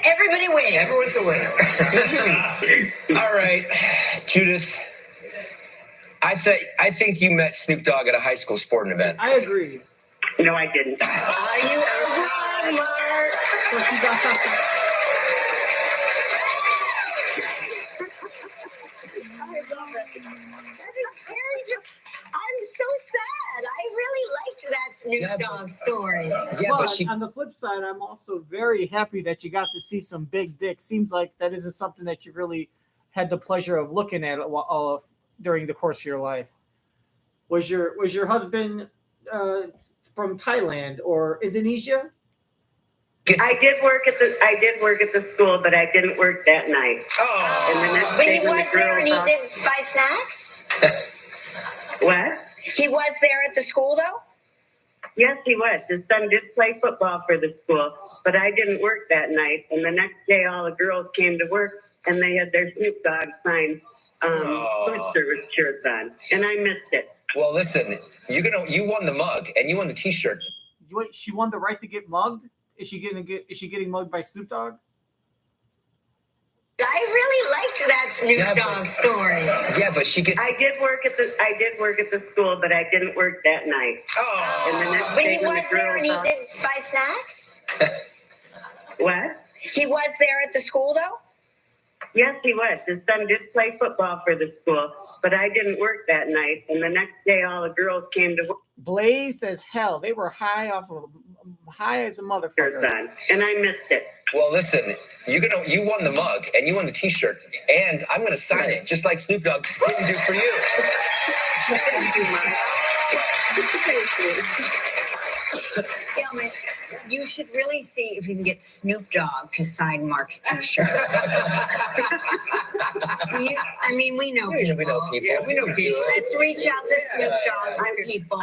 Everybody wins. Everyone's a winner. All right, Judith. I think you met Snoop Dogg at a high school sporting event. I agree. No, I didn't. Are you wrong, Mark? So she got something. I'm so sad. I really liked that Snoop Dogg story. Yeah, but on the flip side, I'm also very happy that you got to see some big dick. Seems like that isn't something that you really had the pleasure of looking at during the course of your life. Was your husband from Thailand or Indonesia? I did work at the school, but I didn't work that night. Oh. And the next But day he when was the there and he girls did buy snacks? What? He was there at the school, though? Yes, he was. His son did play football for the school, but I didn't work that night. And the next day, all the girls came to work, and they had their Snoop Dogg signed food service shirts on, and I missed it. Well, listen, you won the mug and you won the T-shirt. Wait, she won the right to get mugged? Is she getting mugged by Snoop Dogg? I really liked that Snoop Dogg story. Yeah, but she gets. I did work at the school, but I didn't work that night. Oh. And the next But day he when was the there and he girls did buy snacks? What? He was there at the school, though? Yes, he was. His son did play football for the school, but I didn't work that night. And the next day, all the girls came to work. Blazed as hell. They were high as a motherfucker. And I missed it. Well, listen, you won the mug and you won the T-shirt, and I'm going to sign it just like Snoop Dogg didn't do for you. Gilman, you should really see if you can get Snoop Dogg to sign Mark's T-shirt. We know people. We know people. Yeah, we know people. Let's reach out to Snoop Dogg's people.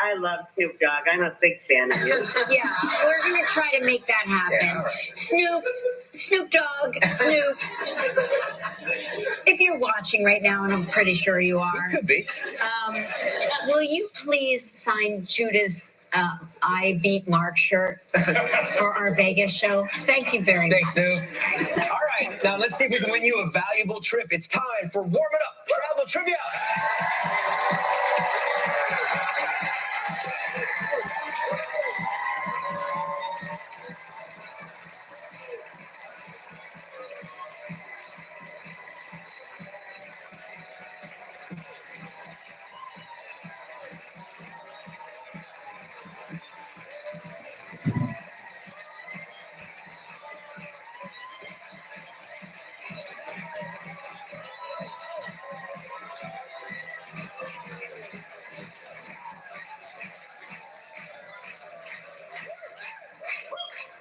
I love Snoop Dogg. I'm a big fan of his. Yeah, we're going to try to make that happen. Yeah, right. Snoop Dogg, Snoop. If you're watching right now, and I'm pretty sure you are. It could be. Will you please sign Judith's I Beat Mark shirt for our Vegas show? Thank you very much. Thanks, Snoop. All right, now let's see if we can win you a valuable trip. It's time for Warm It Up Travel Trivia.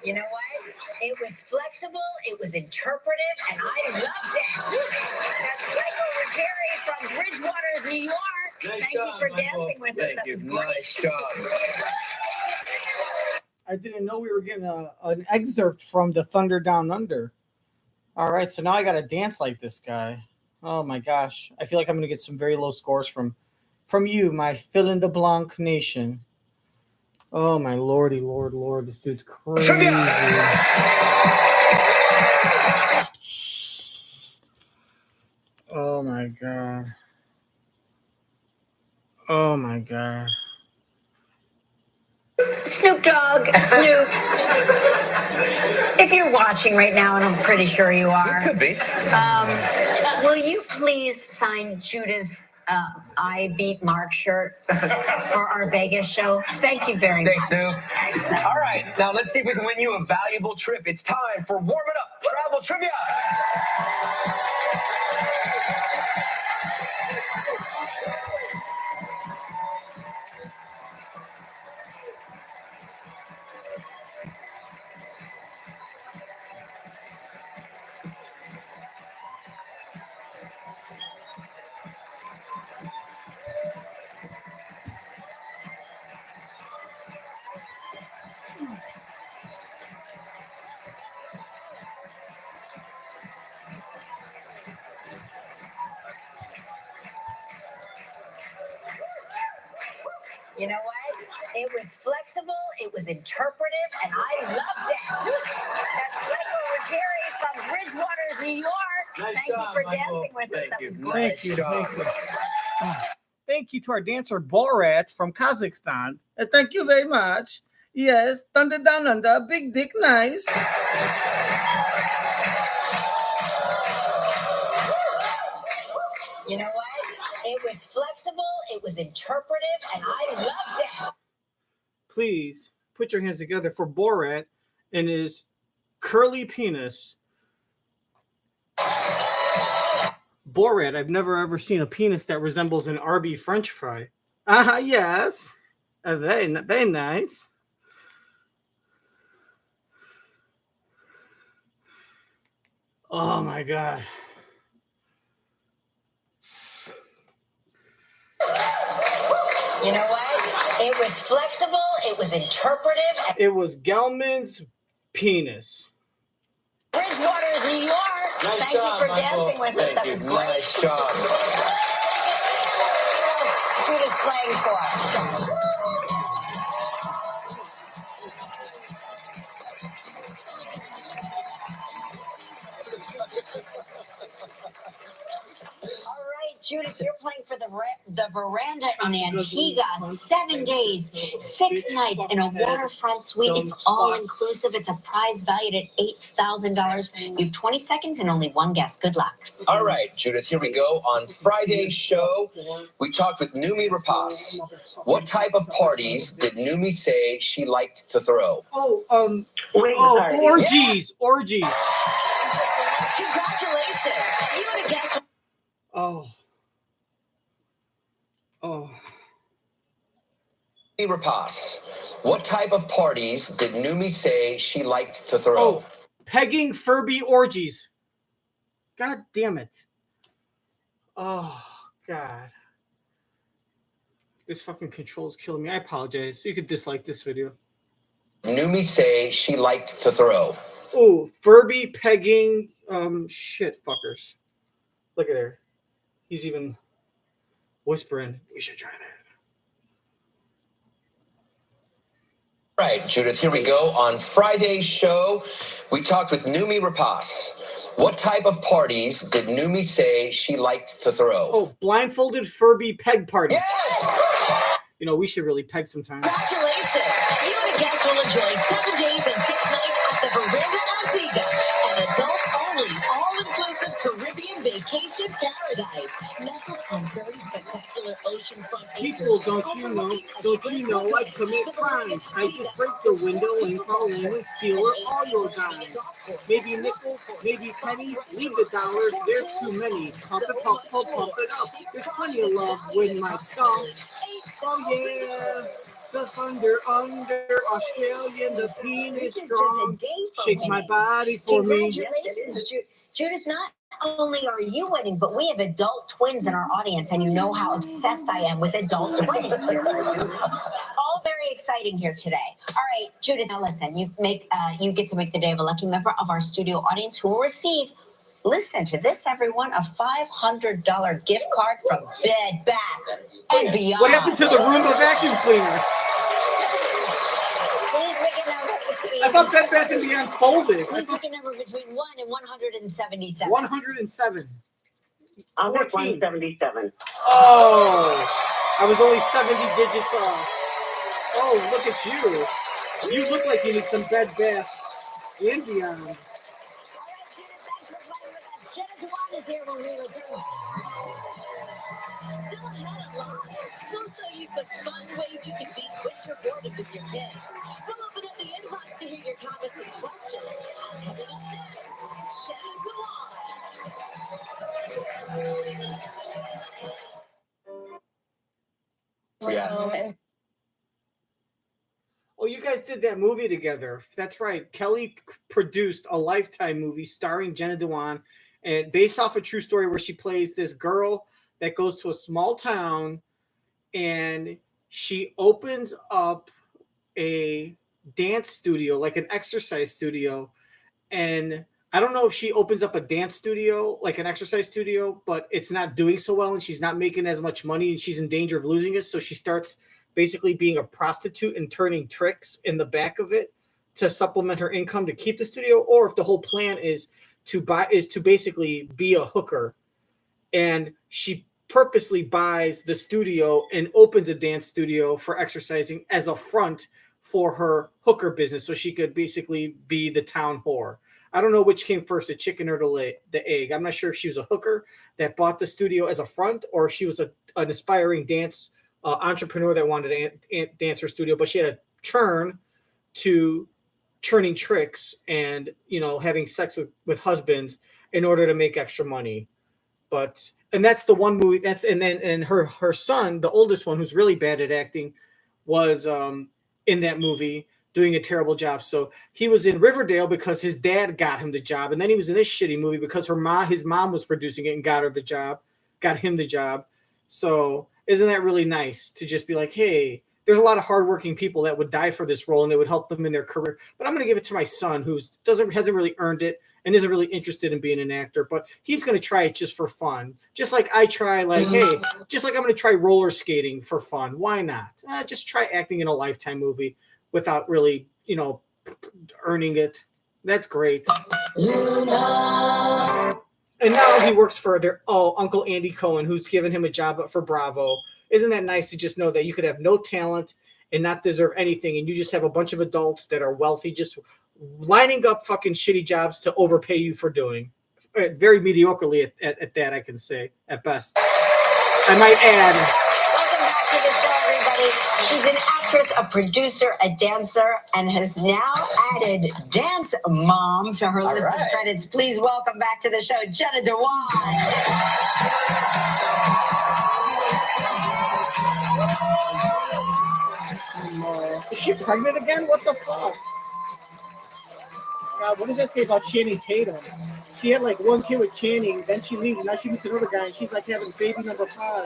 You know what? It was flexible, it was interpretive, and I loved it. That's Michael Ruggieri from Bridgewater, New York. Thank you for dancing with us. That was great. Nice job. I didn't know we were getting an excerpt from the Thunder Down Under. All right, so now I got to dance like this guy. Oh my gosh. I feel like I'm going to get some very low scores from you, my fill in the blanc nation. Oh my lordy, lord, this dude's crazy. Oh my god. Oh my god. Snoop Dogg, Snoop. If you're watching right now, and I'm pretty sure you are. It could be. Will you please sign Judith's I Beat Mark shirt for our Vegas show? Thank you very Thanks, much. Snoop. All right, now let's see if we can win you a valuable trip. It's time for Warm It Up Travel Trivia. You know what? It was flexible, it was interpretive, and I loved it. That's Michael Ruggieri from Bridgewater, New York. Thank you for dancing with us. That was great. Thank you. thank you to our dancer Borat from Kazakhstan. Thank you very much. Yes, Thunder Down Under, big dick, nice. You know what? It was flexible, it was interpretive, and I loved it. Please put your hands together for Borat and his curly penis. Borat, I've never ever seen a penis that resembles an Arby French fry. Yes. Very, very nice. Oh my God. You know what? It was flexible, it was interpretive. It was Gelman's penis. Bridgewater, New York. Nice Thank job, you for Michael. dancing with us. That was great. Nice job. Judith playing for. All right, Judith, you're playing for the veranda in Antigua. 7 days, 6 nights in a waterfront suite. It's all inclusive. It's a prize valued at $8,000. You have 20 seconds and only one guest. Good luck. All right, Judith, here we go. On Friday's show, we talked with Numi Rapace. What type of parties did Numi say she liked to throw? Orgies. Orgies. Congratulations. You had a guest. Oh. Numi Rapace. What type of parties did Numi say she liked to throw? Pegging Furby orgies. God damn it. Oh, God. This fucking control is killing me. I apologize. You could dislike this video. Numi say she liked to throw. Oh, Furby pegging, shit fuckers. Look at her. He's even whispering, we should try that. All right, Judith, here we go. On Friday's show, we talked with Numi Rapace. What type of parties did Numi say she liked to throw? Oh, blindfolded Furby peg parties. Yes! You know, we should really peg sometime. Congratulations. You and a guest will enjoy 7 days and 6 nights at the Veranda Antigua, an adult-only, all-inclusive Caribbean vacation paradise. Nestled on very spectacular oceanfront People, don't you know I commit crimes. I just break the window and crawl in and steal all your dimes. Maybe nickels, maybe pennies, leave the dollars, there's too many. Pump it up. There's plenty of love with my skull. Oh yeah, the thunder under Australian, the penis strong, shakes my body for me. Congratulations, Judith. Not only are you winning, but we have adult twins in our audience, and you know how obsessed I am with adult twins. It's all very exciting here today. All right, Judith, now listen, you get to make the day of a lucky member of our studio audience who will receive, listen to this, everyone, a $500 gift card from Bed Bath and Beyond. What happened to the Roomba vacuum cleaner? Please pick a number between. I thought Bed Bath & Beyond folded. Please pick a number between 1 and 177. 107. I'll get 14. 177. Oh, I was only 70 digits off. Oh, look at you. You look like you need some Bed Bath & Beyond. Jenna Dewan is here when we return. Still ahead of live. We'll show you some fun ways you can beat winter boredom with your kids. We'll open up the inbox to hear your comments and questions. Coming up next, Jenna Dewan. Yeah. Oh, you guys did that movie together. That's right. Kelly produced a Lifetime movie starring Jenna Dewan, and based off a true story where she plays this girl that goes to a small town, and she opens up a dance studio, like an exercise studio. And I don't know if she opens up a dance studio, like an exercise studio, but it's not doing so well, and she's not making as much money, and she's in danger of losing it. So she starts basically being a prostitute and turning tricks in the back of it to supplement her income to keep the studio, or if the whole plan is to basically be a hooker. And she purposely buys the studio and opens a dance studio for exercising as a front for her hooker business, so she could basically be the town whore. I don't know which came first, the chicken or the egg. I'm not sure if she was a hooker that bought the studio as a front, or if she was an aspiring dance entrepreneur that wanted to dance her studio, but she had a churn to churning tricks and having sex with husbands in order to make extra money. And that's the one movie and her son, the oldest one, who's really bad at acting, was in that movie doing a terrible job. So he was in Riverdale because his dad got him the job, and then he was in this shitty movie because his mom was producing it and got him the job. So isn't that really nice to just be like, hey, there's a lot of hardworking people that would die for this role and it would help them in their career, but I'm going to give it to my son who hasn't really earned it and isn't really interested in being an actor, but he's going to try it just for fun. Just like I try, just like I'm going to try roller skating for fun. Why not? Just try acting in a Lifetime movie without really, earning it. That's great. And now he works for Uncle Andy Cohen, who's given him a job for Bravo. Isn't that nice to just know that you could have no talent and not deserve anything, and you just have a bunch of adults that are wealthy just lining up fucking shitty jobs to overpay you for doing. Very mediocrely at that, I can say, at best. I might add. Welcome back to the show, everybody. She's an actress, a producer, a dancer, and has now added Dance Mom to her list of credits. Please welcome back to the show, Jenna Dewan. Is she pregnant again? What the fuck? God, what does that say about Channing Tatum? She had like one kid with Channing, then she leaves, and now she meets another guy, and she's like having baby number 5.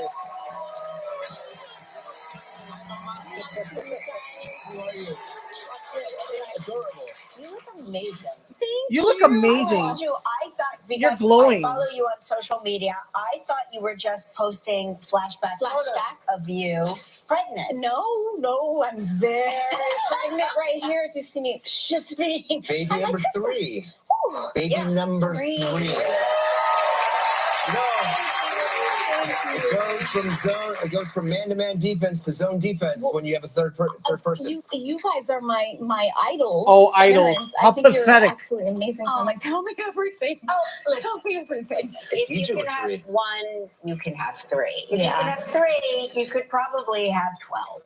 You look amazing. You look amazing. I told you, I thought, because you're glowing. I follow you on social media, I thought you were just posting flashback photos of you pregnant. No, I'm very pregnant right here. As you see me shifting. Baby number 3. Baby number 3. It goes from man-to-man defense to zone defense when you have a third person. You guys are my idols. Oh, idols! How pathetic! You're absolutely amazing. So I'm like, tell me everything. Oh, listen, tell me everything. If you can have 1, you can have 3. If you can have 3, you could probably have 12.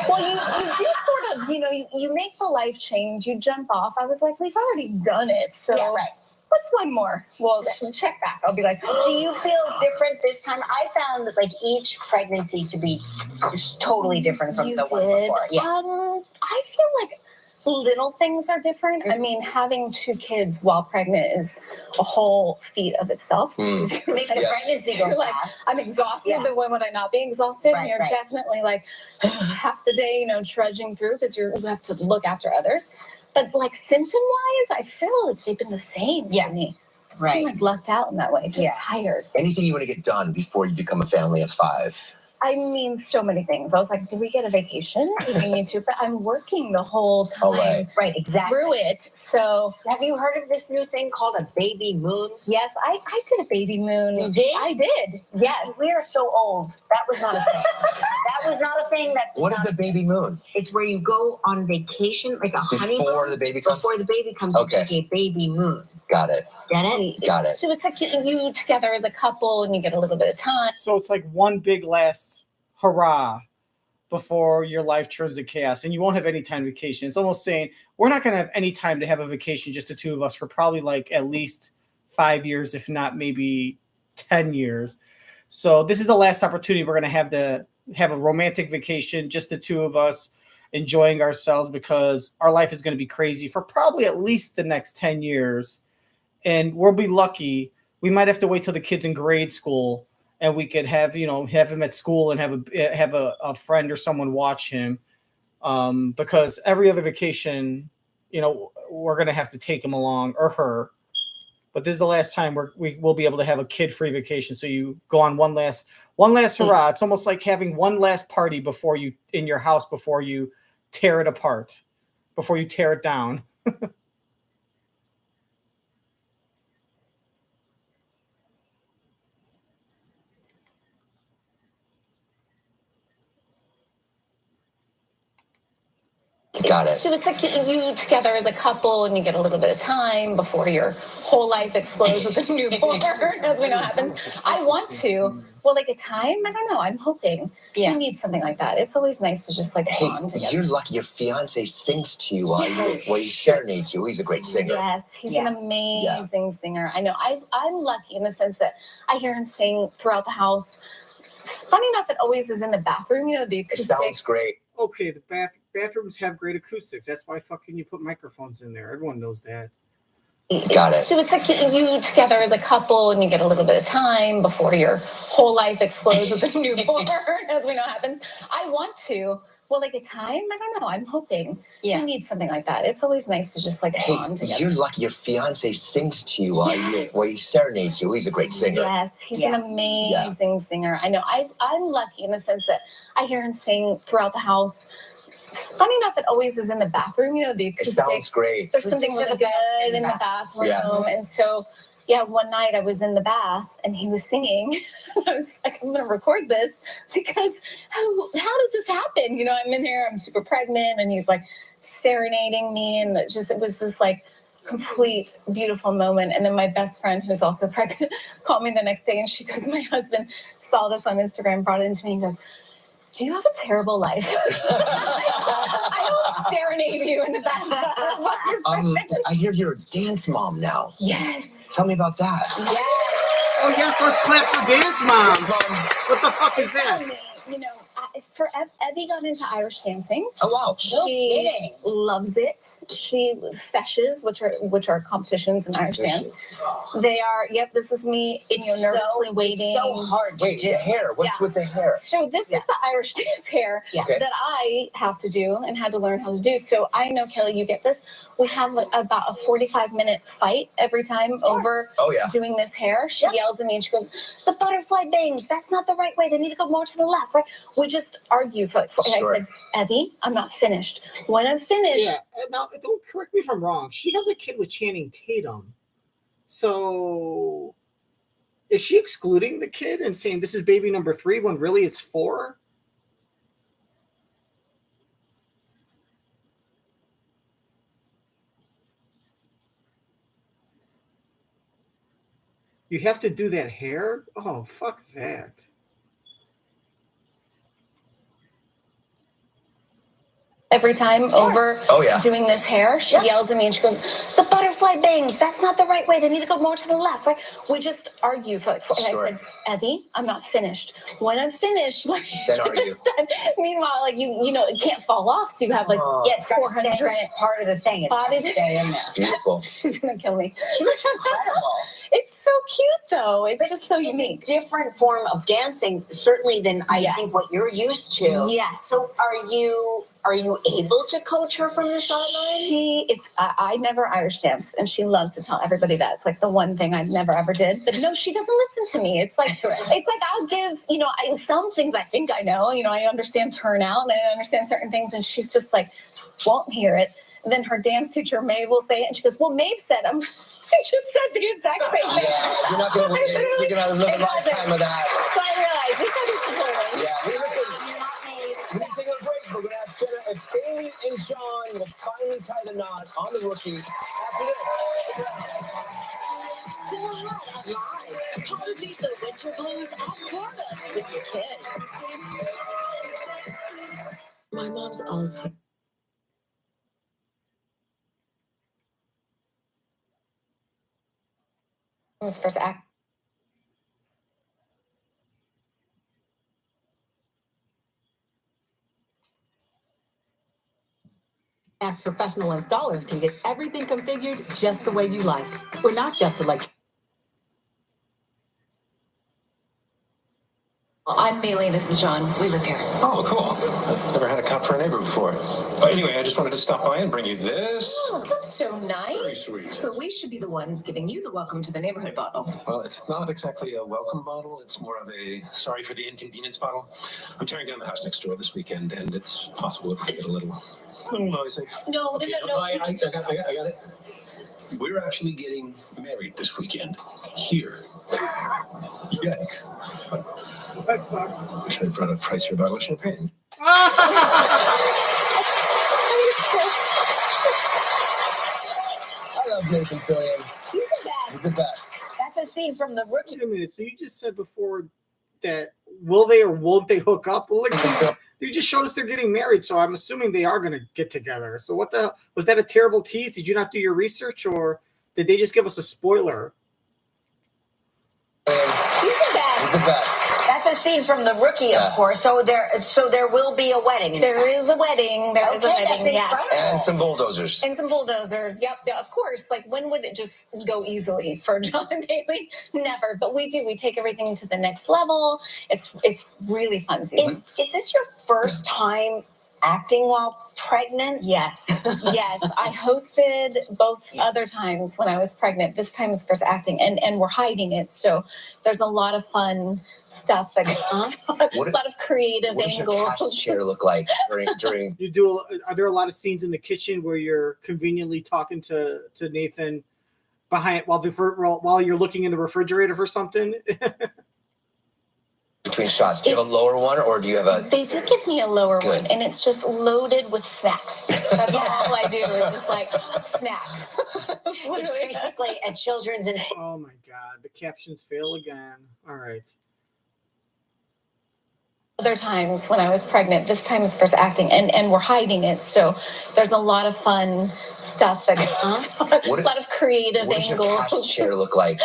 Well, you do sort of, you make the life change. You jump off. I was like, we've already done it. So. Yeah, right. What's one more? Well, check back. I'll be like, do you feel different this time? I found that each pregnancy to be totally different from the one before. Yeah. I feel like little things are different. Mm-hmm. I mean, having 2 kids while pregnant is a whole feat of itself. Makes the pregnancy go fast. I'm exhausted, but when would I not be exhausted? Right, you're definitely half the day, trudging through because you have to look after others. But symptom-wise, I feel like they've been the same for me. Right. I'm lucked out in that way, just tired. Anything you want to get done before you become a family of 5? I mean, so many things. I was like, did we get a vacation? Did we need to? But I'm working the whole time. Right, exactly. Through it. So. Have you heard of this new thing called a baby moon? Yes, I did a baby moon. You did? I did. Yes. We are so old. That was not a thing. That was not a thing. What is a baby moon? It's where you go on vacation, like a honeymoon. Before the baby comes? Before the baby comes, you take a baby moon. Got it. Get it? Got it. So it's like you together as a couple and you get a little bit of time. So it's like one big last hurrah before your life turns to chaos, and you won't have any time vacation. It's almost saying we're not going to have any time to have a vacation, just the 2 of us, for probably at least 5 years, if not maybe 10 years. So this is the last opportunity we're going to have a romantic vacation, just the 2 of us enjoying ourselves, because our life is going to be crazy for probably at least the next 10 years. And we'll be lucky. We might have to wait till the kid's in grade school, and we could have him at school and have a friend or someone watch him, because every other vacation, we're going to have to take him along, or her. But this is the last time we will be able to have a kid-free vacation. So you go on one last hurrah. It's almost like having one last party in your house before you tear it apart, before you tear it down. Got it. So it's like you together as a couple and you get a little bit of time before your whole life explodes with a newborn, as we know happens. I want to. Well, like a time, I don't know. I'm hoping he needs something like that. It's always nice to just like bond together. You're lucky your fiance sings to you while he serenades you. He's a great singer. Yes, he's an amazing singer. I know. I'm lucky in the sense that I hear him sing throughout the house. Funny enough, it always is in the bathroom. You know, the acoustics. It sounds great. Okay, the bathrooms have great acoustics. That's why fucking you put microphones in there. Everyone knows that. Got it. So it's like you together as a couple and you get a little bit of time before your whole life explodes with a newborn, as we know happens. I want to. Well, like a time, I don't know. I'm hoping he needs something like that. It's always nice to just like bond together. You're lucky your fiance sings to you while he serenades you. He's a great singer. Yes, he's an amazing singer. I know. I'm lucky in the sense that I hear him sing throughout the house. Funny enough, it always is in the bathroom. You know, the acoustics. It sounds great. There's something really good in the bathroom. Yeah. And so, one night I was in the bath and he was singing. I was like, I'm going to record this because how does this happen? You know, I'm in here, I'm super pregnant, and he's like serenading me. And it was this like complete beautiful moment. And then my best friend, who's also pregnant, called me the next day and she goes, my husband saw this on Instagram, brought it into me and goes, do you have a terrible life? I don't serenade you in the bathtub. I hear you're a dance mom now. Yes. Tell me about that. Yes. Oh, yes, let's clap for dance moms. What the fuck is that? You know, Evie got into Irish dancing. Oh, wow. She loves it. She feshes, which are competitions in Irish dance. They are, this is me, nervously waiting. It's so hard to do. The hair. What's with the hair? So this is the Irish dance hair that I have to do and had to learn how to do. So I know, Kelly, you get this. We have about a 45-minute fight every time over doing this hair. She yells at me and she goes, the butterfly bangs, that's not the right way. They need to go more to the left, right? We just argue for and I said, Evie, I'm not finished. When I'm finished. Yeah, now don't correct me if I'm wrong. She has a kid with Channing Tatum. So is she excluding the kid and saying this is baby number 3 when really it's 4? You have to do that hair? Oh, fuck that. Every time over doing this hair, she yells at me and she goes, the butterfly bangs, that's not the right way. They need to go more to the left, right? We just argue for and I said, Evie, I'm not finished. When I'm finished, then argue. Meanwhile, like you know, it can't fall off, so you have like it's 400. It's part of the thing. It's got to stay in there. It's beautiful. She's gonna kill me. She looks incredible. It's so cute, though. It's just so unique. It's a different form of dancing, certainly than I think what you're used to. Yes. So are you able to coach her from the sidelines? I never Irish danced, and she loves to tell everybody that. It's like the one thing I never ever did. But no, she doesn't listen to me. It's like I'll give, some things I think I know. I understand turnout and I understand certain things, and she's just like won't hear it. And then her dance teacher Maeve will say it, and she goes, "Well, Maeve said I just said the exact same thing." Yeah, you're not going to you're gonna live a lifetime of that. So I realized this is the We're going to take a break. We're going to ask Jenna if Bailey and John will finally tie the knot on the rookie after this. How to beat the winter blues at boredom with your kids. My mom's always was first act. Ask Professional Installers can get everything configured just the way you like. We're not just I'm Bailey, this is John. We live here. Oh, cool. I've never had a cup for a neighbor before. But anyway, I just wanted to stop by and bring you this. Oh, that's so nice. Very sweet. But we should be the ones giving you the welcome to the neighborhood bottle. Well, it's not exactly a welcome bottle. It's more of a sorry for the inconvenience bottle. I'm tearing down the house next door this weekend, and it's possible it could get a little noisy. No. I got it. We're actually getting married this weekend. Here. Yikes. That sucks. Wish I brought a pricier bottle of champagne. I was love Nathan Fillion. He's the best. He's the best. That's a scene from The Rookie. Wait a minute. So you just said before that will they or won't they hook up? Well, look, you just showed us they're getting married, so I'm assuming they are going to get together. So what the was that a terrible tease? Did you not do your research, or did they just give us a spoiler? He's the best. He's the best. That's a scene from The Rookie, of course. So there will be a wedding. There is a wedding. There is a wedding. That's yes. incredible. And some bulldozers. And some bulldozers. Yep. Yeah, of course. Like, when would it just go easily for John and Bailey? Never. But we do. We take everything to the next level. It's really fun season. Is this your first time acting while pregnant? Yes. Yes. I hosted both other times when I was pregnant. This time is first acting, and we're hiding it. So there's a lot of fun stuff that goes on. A lot of creative what angles. What does your cast chair look like during? You do. Are there a lot of scenes in the kitchen where you're conveniently talking to Nathan behind while you're looking in the refrigerator for something? Between shots, do you have a lower one or do you have a? They did give me a lower one, and it's just loaded with snacks. That's all I do is just like snack. It's basically a children's. Oh my God, the captions fail again. All right. Other times when I was pregnant, this time is first acting, and we're hiding it. So there's a lot of fun stuff that goes on. A lot of creative what does angles. your cast chair look like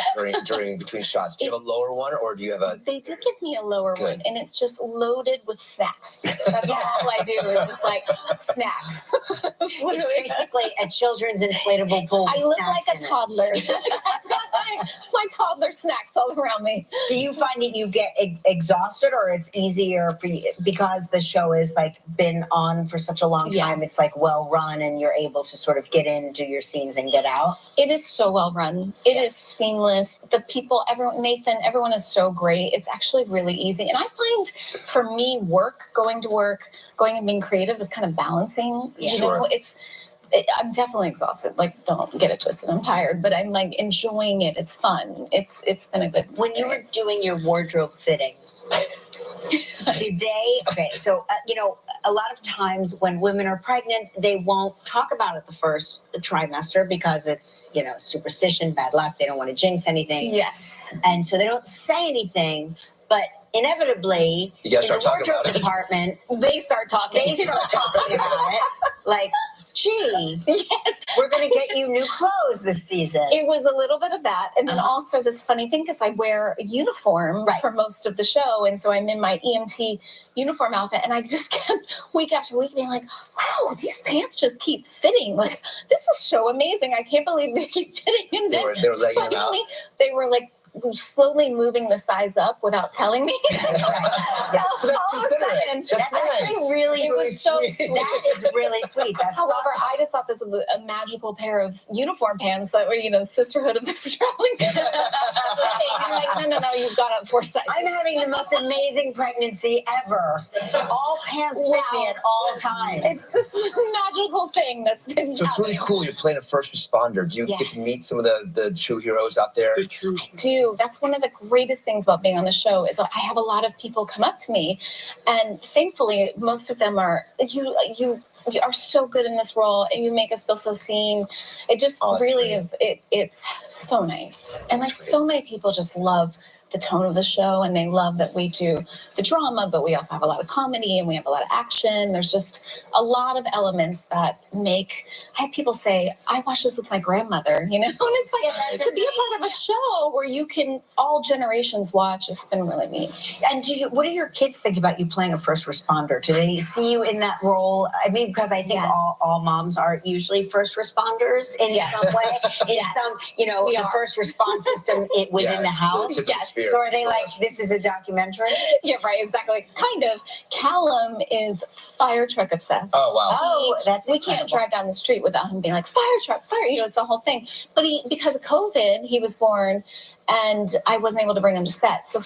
during between shots? Do you have a lower one or do you have a? They did give me a lower one, and it's just loaded with snacks. That's all I do is just like snack. It's basically a children's inflatable pool. I look like a toddler. My toddler snacks all around me. Do you find that you get exhausted, or it's easier for you because the show is like been on for such a long time? It's like well run, and you're able to sort of get in, do your scenes, and get out. It is so well run. It is seamless. The people, everyone, Nathan, everyone is so great. It's actually really easy. And I find for me, going to work, going and being creative is kind of balancing. You know, I'm definitely exhausted. Like, don't get it twisted. I'm tired, but I'm like enjoying it. It's fun. It's been a good experience. When you were doing your wardrobe fittings, did they? Okay, so a lot of times when women are pregnant, they won't talk about it the first trimester because it's superstition, bad luck. They don't want to jinx anything. Yes, and so they don't say anything, but inevitably, in the wardrobe department, they start talking. They start talking about it, like, gee, yes, we're going to get you new clothes this season. It was a little bit of that. And then also this funny thing, because I wear a uniform for most of the show. And so I'm in my EMT uniform outfit. And I just kept week after week being like, wow, these pants just keep fitting. Like, this is so amazing. I can't believe they keep fitting. And then they were legging them out. They were like, slowly moving the size up without telling me. So that's considerate. That's actually really sweet. That is really sweet. However, I just thought this was a magical pair of uniform pants that were, sisterhood of the traveling. I'm like, no, you've got 4 sizes. I'm having the most amazing pregnancy ever. All pants fit me at all times. It's this magical thing that's been So it's really cool. You're playing a first responder. Do you get to meet some of the true heroes out there? The true. I do. That's one of the greatest things about being on the show is I have a lot of people come up to me, and thankfully most of them are you are so good in this role and you make us feel so seen. It just really is. It's so nice, and so many people just love the tone of the show, and they love that we do the drama, but we also have a lot of comedy and we have a lot of action. There's just a lot of elements that I have people say, I watched this with my grandmother, and it's like to be a part of a show where you can all generations watch. It's been really neat. And what do your kids think about you playing a first responder? Do they see you in that role? I mean, because I think all moms are usually first responders in some way, in some, the first response system within the house. Yes. So are they like, this is a documentary? Yeah, right, exactly. Kind of. Callum is fire truck obsessed. Oh, wow. That's we can't drive down the street without him being like, fire truck, fire, it's the whole thing. But because of COVID, he was born, and I wasn't able to bring him to set. So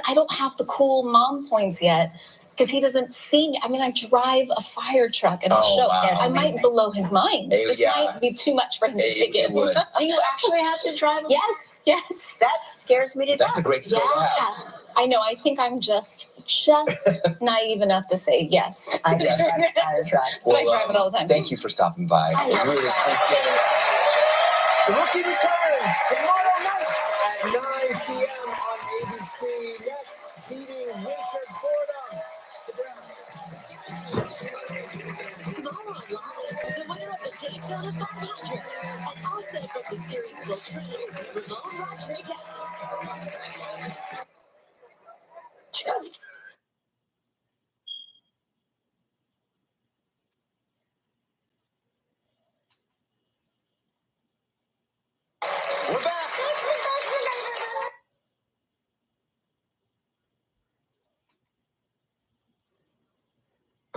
I don't have the cool mom points yet, because he doesn't see me. I mean, I drive a fire truck at a show. Wow. I might blow his mind. This might be too much for him to take in. Do you actually have to drive? Yes. That scares me to death. That's a great story to have. I know. I think I'm just naive enough to say yes. I drive fire truck. But I drive it all the time. Thank you for stopping by. I love really appreciate it. The Rookie returns tomorrow night at 9 p.m. on ABC. Next, beating winter boredom. Tomorrow live, the winner of the Daytona 500 and also from the series will trend Ramon Rodriguez. We're back.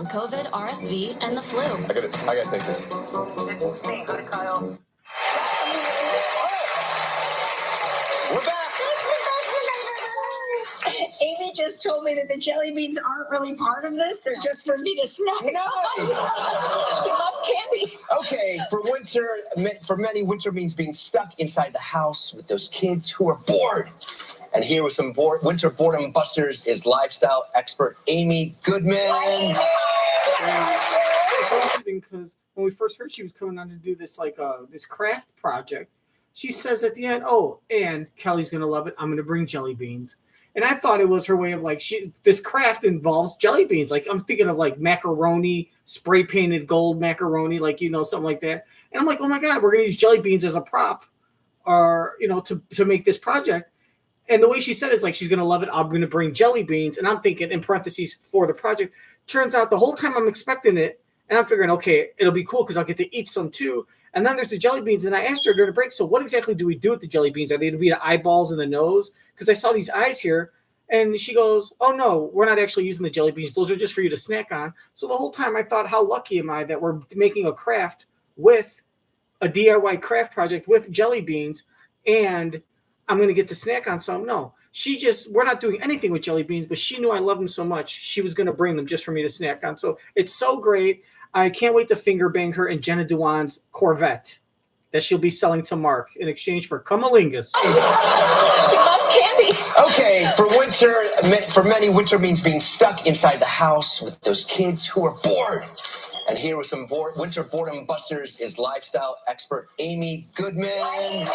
COVID, RSV, and the flu. I gotta take this. We're back. Amy just told me that the jelly beans aren't really part of this. They're just for me to snack. Nice. She loves candy. Okay, for many, winter means being stuck inside the house with those kids who are bored. And here with some winter boredom busters is lifestyle expert Amy Goodman. It's interesting because when we first heard she was coming on to do this this craft project, she says at the end, "Oh, and Kelly's gonna love it. I'm gonna bring jelly beans." And I thought it was her way of this craft involves jelly beans. Like I'm thinking of like macaroni, spray painted gold macaroni, something like that. And I'm like, oh my God, we're gonna use jelly beans as a prop, or to make this project. And the way she said it is like she's gonna love it. I'm gonna bring jelly beans, and I'm thinking in parentheses for the project. Turns out the whole time I'm expecting it, and I'm figuring, okay, it'll be cool because I'll get to eat some too. And then there's the jelly beans, and I asked her during the break, so what exactly do we do with the jelly beans? Are they to be the eyeballs and the nose? Because I saw these eyes here, and she goes, oh no, we're not actually using the jelly beans. Those are just for you to snack on. So the whole time I thought, how lucky am I that we're making a craft with a DIY craft project with jelly beans, and I'm going to get to snack on some. No, we're not doing anything with jelly beans, but she knew I loved them so much. She was going to bring them just for me to snack on. So it's so great. I can't wait to finger bang her in Jenna Dewan's Corvette that she'll be selling to Mark in exchange for cummalingus. She loves candy. Okay, for many, winter means being stuck inside the house with those kids who are bored. And here with some winter boredom busters is lifestyle expert Amy Goodman.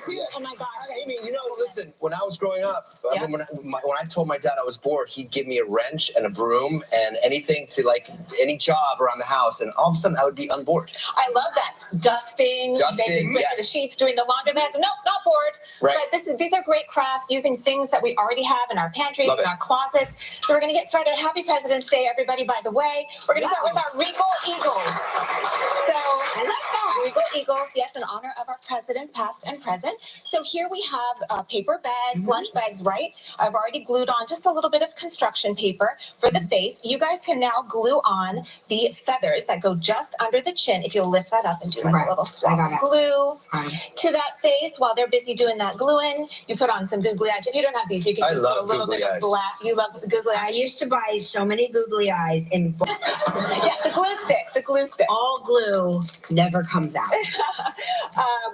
Oh my God. Amy, listen, when I was growing up, when I told my dad I was bored, he'd give me a wrench and a broom and anything to any job around the house, and all of a sudden I would be unbored. I love that. Dusting, making the sheets, doing the laundromat. Nope, not bored. Right. But these are great crafts using things that we already have in our pantries, in our closets. So we're going to get started. Happy President's Day, everybody, by the way. We're going to start with our Regal Eagles. So let's go. Regal Eagles, yes, in honor of our presidents, past and present. So here we have paper bags, lunch bags, right? I've already glued on just a little bit of construction paper for the face. You guys can now glue on the feathers that go just under the chin. If you'll lift that up and do a little swab of glue to that face while they're busy doing that gluing. You put on some googly eyes. If you don't have these, you can just put a little bit of black. You love the googly eyes? I used to buy so many googly eyes in yeah, the glue stick. All glue never comes out.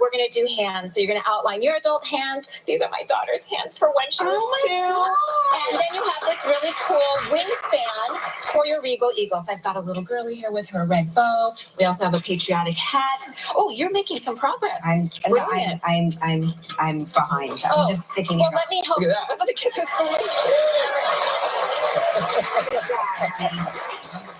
We're going to do hands. So you're going to outline your adult hands. These are my daughter's hands for when she was 2. And then you have this really cool wingspan for your Regal Eagles. I've got a little girly here with her red bow. We also have a patriotic hat. Oh, you're making some progress. I'm behind. I'm just sticking. Well, let me help you. Let me get this going.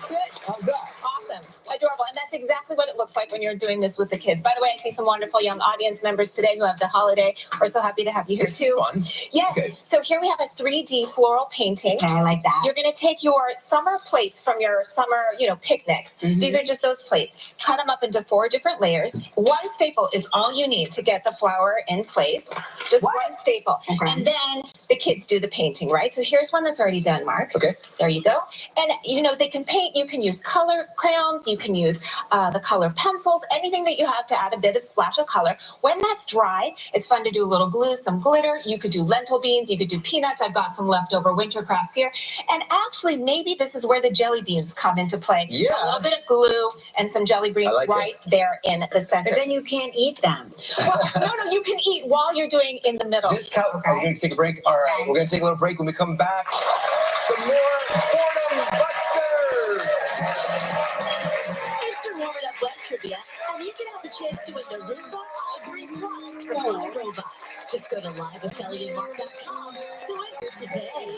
Good. How's that? Awesome. Adorable. And that's exactly what it looks like when you're doing this with the kids. By the way, I see some wonderful young audience members today who have the holiday. We're so happy to have you here too. This is fun. Yes. Okay. So here we have a 3D floral painting. Okay, I like that. You're going to take your summer plates from your summer, picnics. These are just those plates. Cut them up into 4 different layers. 1 staple is all you need to get the flower in place. Just 1 staple. Okay. And then the kids do the painting, right? So here's one that's already done, Mark. Okay. There you go. And, they can paint. You can use color crayons. You can use the color pencils, anything that you have to add a bit of splash of color. When that's dry, it's fun to do a little glue, some glitter. You could do lentil beans. You could do peanuts. I've got some leftover winter crafts here. And actually, maybe this is where the jelly beans come into play. Yeah. A little bit of glue and some jelly beans there in the center. But then you can't eat them. Well, no, you can eat while you're doing in the middle. Okay. We're going to take a break. All right. We're going to take a little break. When we come back, some more boredom busters. chance to win the Roomba Ivory Plus from iRobot. Just go to livewithkellyandmark.com to enter today.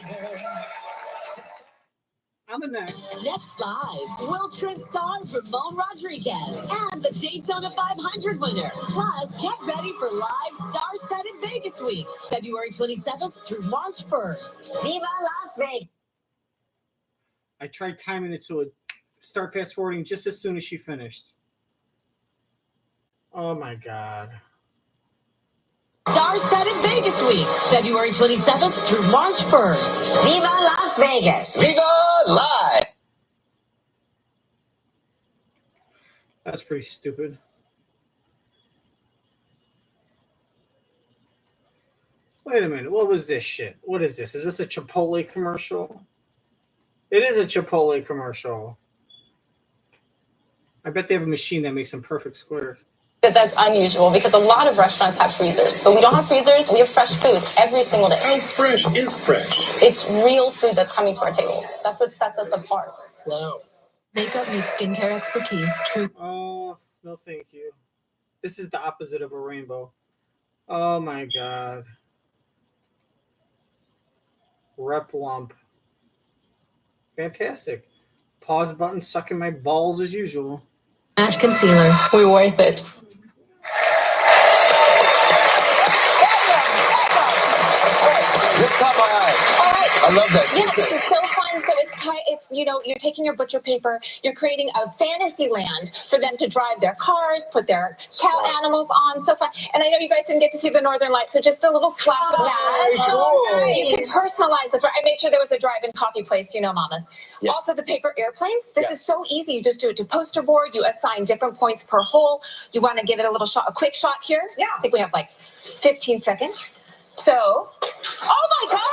On the next. Next live, Will Trip star Ramon Rodriguez and the Daytona 500 winner. Plus, get ready for live star-studded Vegas week, February 27th through March 1st. Viva Las Vegas! I tried timing it so it would start fast forwarding just as soon as she finished. Oh my God. Star-studded Vegas week, February 27th through March 1st. Viva Las Vegas! Viva Live! That's pretty stupid. Wait a minute. What was this shit? What is this? Is this a Chipotle commercial? It is a Chipotle commercial. I bet they have a machine that makes them perfect squares. That's unusual because a lot of restaurants have freezers, but we don't have freezers. We have fresh food every single day. How fresh is fresh? It's real food that's coming to our tables. That's what sets us apart. Wow. Makeup meets skincare expertise. True. Oh, no thank you. This is the opposite of a rainbow. Oh my God. Rep lump. Fantastic. Pause button sucking my balls as usual. Match concealer. We're worth it. This caught my eye. All right. I love that. Yeah, this is so fun. So it's you're taking your butcher paper, you're creating a fantasy land for them to drive their cars, put their cow animals on. So fun. And I know you guys didn't get to see the Northern Lights, so just a little splash of that. Cool. You can personalize this, right? I made sure there was a drive-in coffee place, mamas. Yeah. Also, the paper airplanes. This is so easy. You just do it to poster board. You assign different points per hole. You want to give it a quick shot here. Yeah. I think we have like 15 seconds. So, oh my gosh!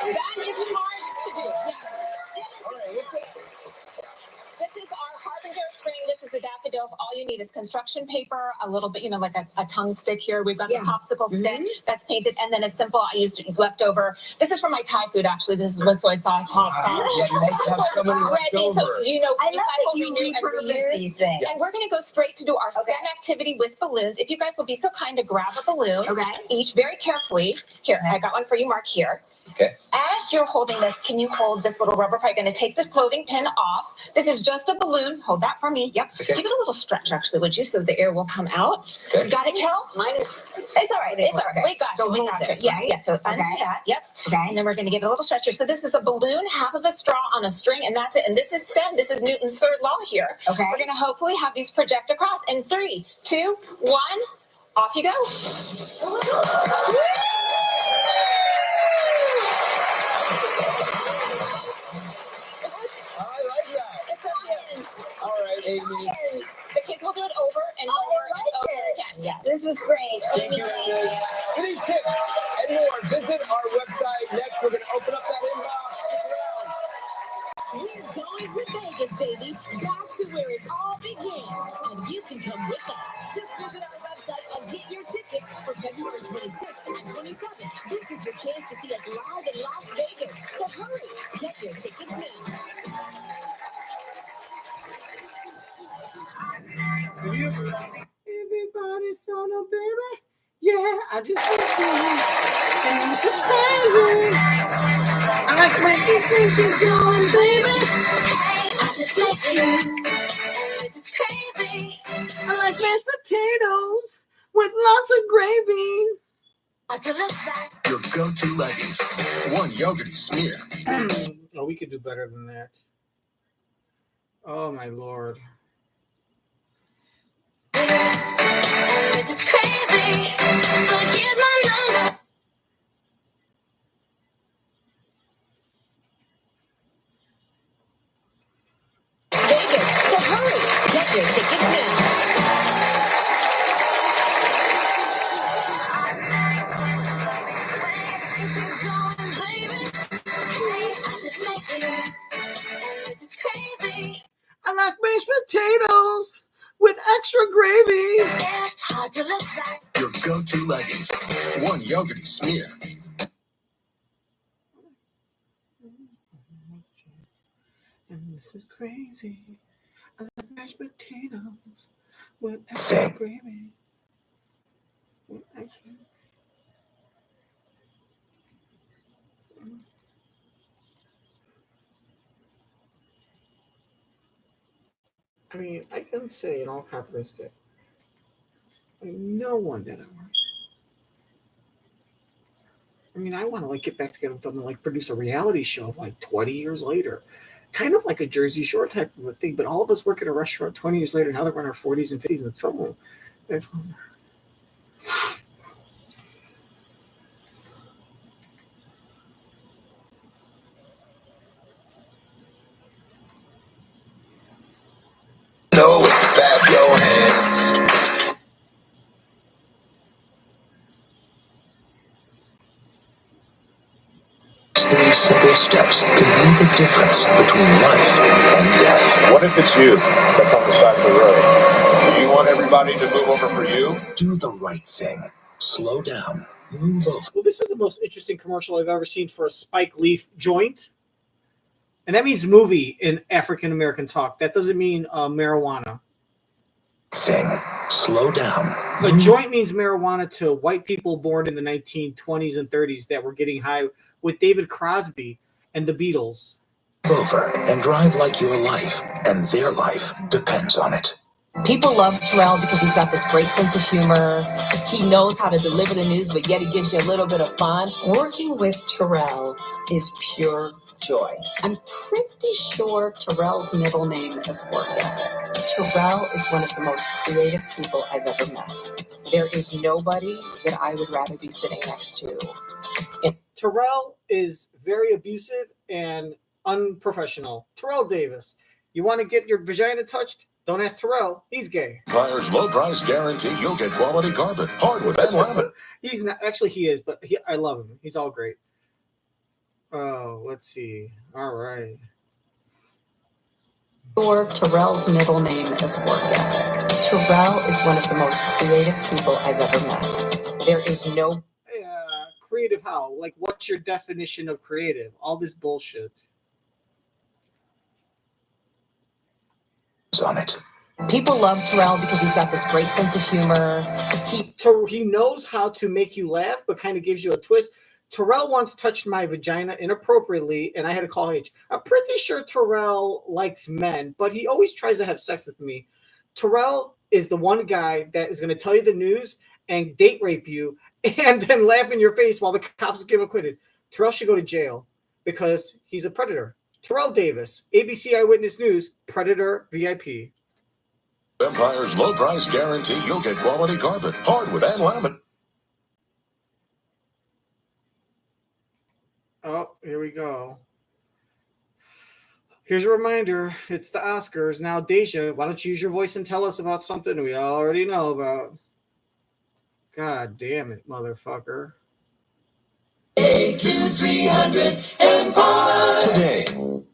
That is hard to do. Yeah. This is our Harbinger spring. This is the daffodils. All you need is construction paper, a little bit, like a tongue stick here. We've got the popsicle stick that's painted, and then a simple, I used leftover. This is from my Thai food, actually. This is with soy sauce, hot sauce. Yeah, nice to have someone left over. So, I love that you repurpose these things. And we're going to go straight to do our STEM activity with balloons. If you guys will be so kind to grab a balloon, each very carefully. Here, I got one for you, Mark, here. Okay. As you're holding this, can you hold this little rubber? I'm going to take the clothing pin off. This is just a balloon. Hold that for me. Yep. Okay. Give it a little stretch, actually, would you, so the air will come out. Okay. You got it, Kel? Mine is. It's all right. It's all right. We got So you. We hold got this, you. right? Yes. So undo that. Yep. Okay. And then we're going to give it a little stretch here. So this is a balloon, half of a straw on a string, and that's it. And this is STEM. This is Newton's third law here. Okay. We're going to hopefully have these project across. In 3, 2, 1, off you go. Amy. The kids will do it over and over and over again. Yes. This was great. Thank you, Amy. For these tips and more, visit our website. Next, we're going to open up that inbox. We're going to Vegas, baby. Back to where it all began. And you can come with us. Just visit our website and get your tickets for February 26th and 27th. This is your chance to see us live in Las Vegas. So hurry, get your tickets now. Everybody saw no baby. Yeah, I just want you. And this is crazy. I like when you think you're going, baby. I just like you. This is crazy. I like mashed potatoes with lots of gravy. I to look back. Your go-to leggings. One yogurty smear. Oh, we could do better than that. Oh, my Lord. This is crazy. But here's my number. Vegas, so hurry. Get your tickets now. I like mashed potatoes with extra gravy. It's hard to look back. Your go-to leggings. One yogurty smear. This is crazy. I love mashed potatoes with extra gravy. I mean, I can say in all confidence that no one that I want. I mean, I want to get back together with them and produce a reality show 20 years later. Kind of like a Jersey Shore type of a thing, but all of us work at a restaurant 20 years later. Now that we're in our 40s and 50s and so on. No, clap your hands. 3 simple steps can be the difference between life and death. What if it's you that's on the side of the road? Do you want everybody to move over for you? Do the right thing. Slow down. Move over. Well, this is the most interesting commercial I've ever seen for a Spike Leaf joint. And that means movie in African American talk. That doesn't mean marijuana. Slow down. A joint means marijuana to white people born in the 1920s and 30s that were getting high with David Crosby and the Beatles. Move over and drive like your life and their life depends on it. People love Terrell because he's got this great sense of humor. He knows how to deliver the news, but yet he gives you a little bit of fun. Working with Terrell is pure joy. I'm pretty sure Terrell's middle name is work ethic. Terrell is one of the most creative people I've ever met. There is nobody that I would rather be sitting next to. Terrell is very abusive and unprofessional. Terrell Davis. You want to get your vagina touched? Don't ask Terrell. He's gay. Buyer's low price guarantee you'll get quality carpet, hardwood, and laminate. He's not. Actually, he is, but I love him. He's all great. Oh, let's see. All right. Terrell's middle name is work ethic. Terrell is one of the most creative people I've ever met. There is no... creative how? What's your definition of creative? All this bullshit. On it. People love Terrell because he's got this great sense of humor. He knows how to make you laugh, but kind of gives you a twist. Terrell once touched my vagina inappropriately, and I had to call H. I'm pretty sure Terrell likes men, but he always tries to have sex with me. Terrell is the one guy that is going to tell you the news and date rape you and then laugh in your face while the cops get him acquitted. Terrell should go to jail because he's a predator. Terrell Davis, ABC Eyewitness News, Predator VIP. Empire's low price guarantee you'll get quality carpet, hardwood, and laminate. Oh, here we go. Here's a reminder. It's the Oscars. Now, Deja, why don't you use your voice and tell us about something we already know about? God damn it, motherfucker. 82300 Empire. Today. We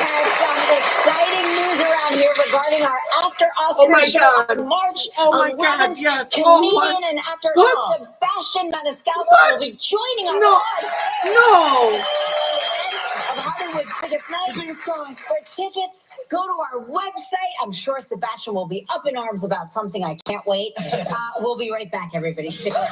have some exciting news around here regarding our after Oscar show on March 11th. Yes. Comedian and actor Sebastian Maniscalco will be joining us No. of Hollywood's biggest night. For tickets, go to our website. I'm sure Sebastian will be up in arms about something. I can't wait. We'll be right back, everybody. Stick with us.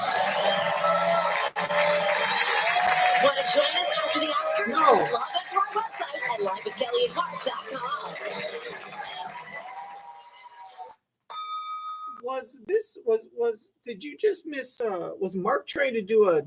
Want to join us after the Oscars? No. Log on to our website at livewithkellyandmark.com. Did you just miss was Mark trying to do a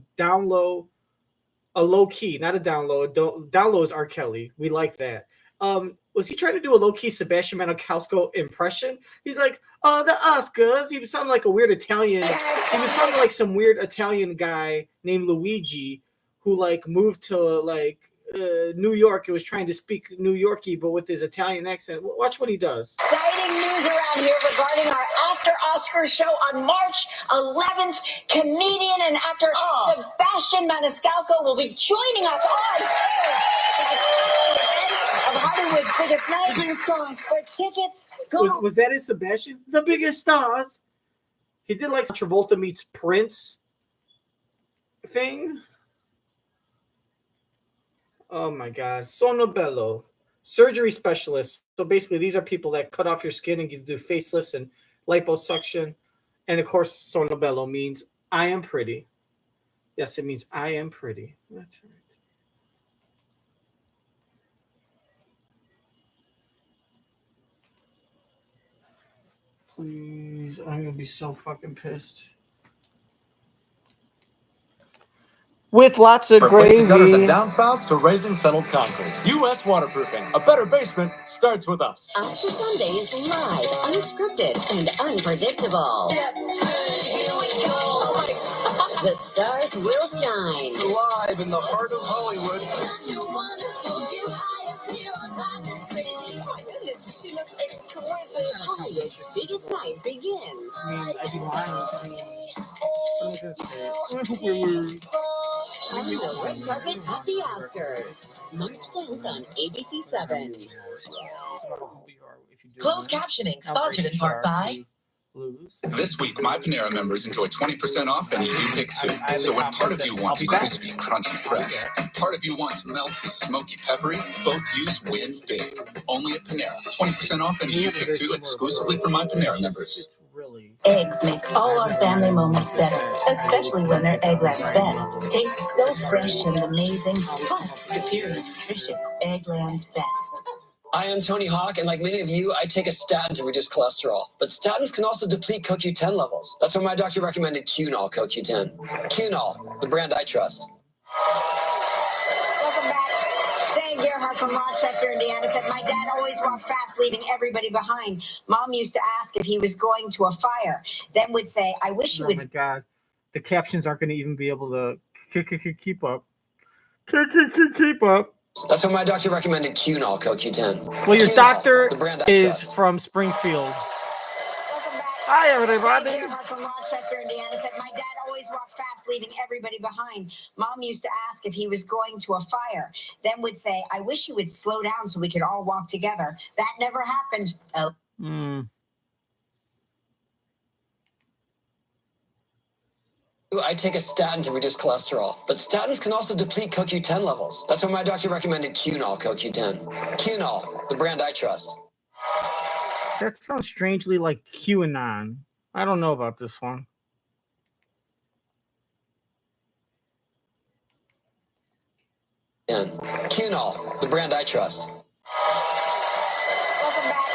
low key, not a download. Download is R. Kelly. We like that. Was he trying to do a low key Sebastian Maniscalco impression? He's like, the Oscars. He was sounding like a weird Italian. He was sounding like some weird Italian guy named Luigi who moved to New York and was trying to speak New Yorkie but with his Italian accent. Watch what he does. Exciting news around here regarding our after Oscar show on March 11th. Comedian and actor Sebastian Maniscalco will be joining us on of Hollywood's biggest night. Biggest stars. For tickets, go was that his Sebastian? The biggest stars. He did Travolta meets Prince thing. Oh my God. Sonobello. Surgery specialists. So basically, these are people that cut off your skin and do facelifts and liposuction. And of course, sonobello means I am pretty. Yes, it means I am pretty. That's right. Please, I'm gonna be so fucking pissed. With lots of Replacing gutters and gravy. downspouts to raising settled concrete. U.S. Waterproofing. A better basement starts with us. Oscar Sunday is live, unscripted, and unpredictable. The stars will shine. Live in the heart of Hollywood. My goodness, she looks exquisite. Hollywood's biggest night begins. I'd be lying. Red carpet at the Oscars, March 10th on ABC 7. Closed captioning sponsored in part by This week, my Panera members enjoy 20% off any you pick two. So when part of you wants crispy, crunchy, fresh, and part of you wants melty, smoky, peppery, both use win big. Only at Panera. 20% off any you pick two exclusively for my Panera members. Eggs make all our family moments better, especially when they're Eggland's Best. Tastes so fresh and amazing, plus superior nutrition. Eggland's Best. I am Tony Hawk, and like many of you, I take a statin to reduce cholesterol. But statins can also deplete CoQ10 levels. That's why my doctor recommended Cunol CoQ10. Cunol, the brand I trust. Welcome back. Dan Gerhardt from Rochester, Indiana said, my dad always walked fast, leaving everybody behind. Mom used to ask if he was going to a fire, then would say, I wish he would... Oh my God. The captions aren't going to even be able to keep up. Keep up. That's why my doctor recommended Cunol CoQ10. Well, your Cunol, doctor the brand I is trust. from Springfield. Welcome back. Hi, everybody. Dan Gerhardt from Rochester, Indiana said, my dad always walked fast, leaving everybody behind. Mom used to ask if he was going to a fire, then would say, I wish he would slow down so we could all walk together. That never happened. I take a statin to reduce cholesterol, but statins can also deplete CoQ10 levels. That's why my doctor recommended Cunol CoQ10. Cunol, the brand I trust. That sounds strangely like QAnon. I don't know about this one. Cunol, the brand I trust. Welcome back.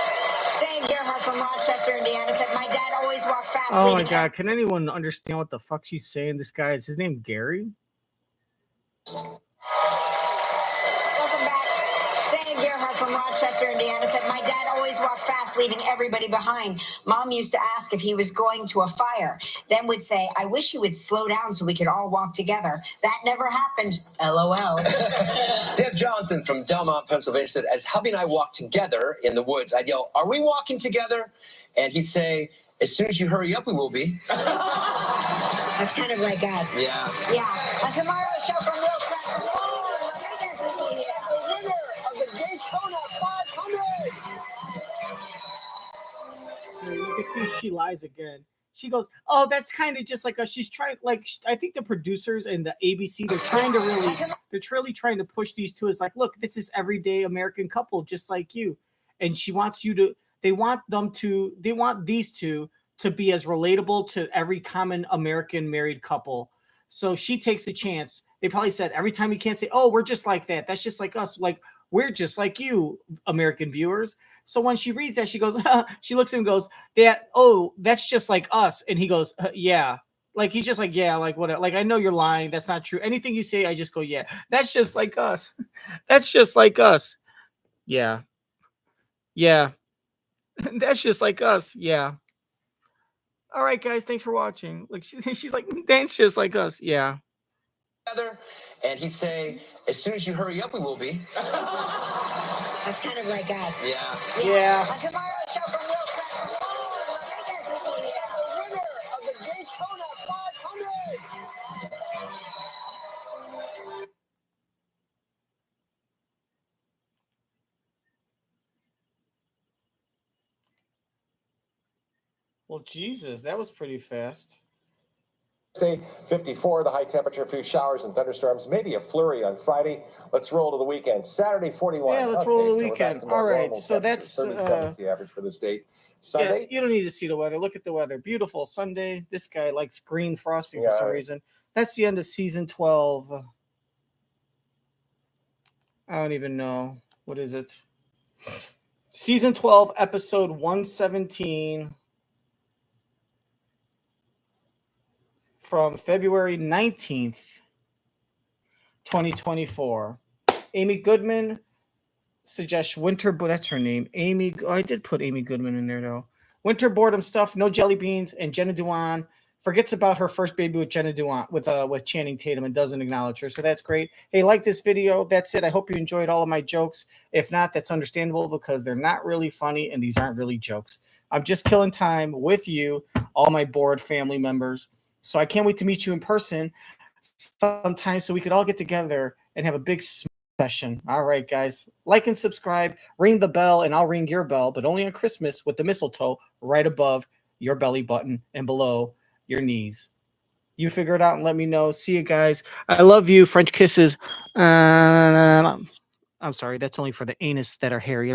Dan Gerhardt from Rochester, Indiana said, my dad always walked fast. Oh my God. Can anyone understand what the fuck she's saying? This guy, is his name Gary? Welcome back. Dan Gerhardt from Rochester, Indiana said, my dad always walked fast, leaving everybody behind. Mom used to ask if he was going to a fire, then would say, I wish he would slow down so we could all walk together. That never happened. LOL. Deb Johnson from Delmont, Pennsylvania said, as hubby and I walk together in the woods, I'd yell, are we walking together? And he'd say, as soon as you hurry up, we will be. That's kind of like us. Yeah. Yeah. On tomorrow's show from Real Track, The winner of the Daytona 500. You can see she lies again. She goes, oh, that's kind of just like us. She's trying, like, I think the producers and the ABC, they're really trying to push these two as like, look, this is everyday American couple, just like you. And she wants you to, they want these two to be as relatable to every common American married couple. So she takes a chance. They probably said every time you can't say, oh, we're just like that. That's just like us. Like, we're just like you, American viewers. So when she reads that, she goes, she looks at him and goes, that's just like us. And he goes, yeah. Like, he's just like, yeah, like, what? Like, I know you're lying. That's not true. Anything you say, I just go, yeah. That's just like us. That's just like us. Yeah. Yeah. That's just like us. Yeah. All right, guys. Thanks for watching. Like, she's like, that's just like us. Yeah. And he'd say, as soon as you hurry up, we will be. That's kind of like us. Yeah. Yeah. On tomorrow's show from Real Track, The winner of the Daytona 500. Well, Jesus, that was pretty fast. Thursday, 54, the high temperature, a few showers and thunderstorms, maybe a flurry on Friday. Let's roll to the weekend. Saturday, 41. Yeah, let's roll to the weekend. All right, so that's 37 is the average for this date. Sunday. Yeah, you don't need to see the weather. Look at the weather. Beautiful Sunday. This guy likes green frosting for some reason. That's the end of season 12. I don't even know. What is it? Season 12, episode 117. From February 19th, 2024. Amy Goodman suggests winter, but that's her name. Amy, I did put Amy Goodman in there though. Winter boredom stuff, no jelly beans, and Jenna Dewan forgets about her first baby with Jenna Dewan with Channing Tatum and doesn't acknowledge her. So that's great. Hey, like this video. That's it. I hope you enjoyed all of my jokes. If not, that's understandable because they're not really funny and these aren't really jokes. I'm just killing time with you, all my bored family members. So I can't wait to meet you in person sometime so we could all get together and have a big session. All right, guys. Like and subscribe. Ring the bell, and I'll ring your bell, but only on Christmas with the mistletoe right above your belly button and below your knees. You figure it out and let me know. See you guys. I love you. French kisses. I'm sorry. That's only for the anus that are hairy.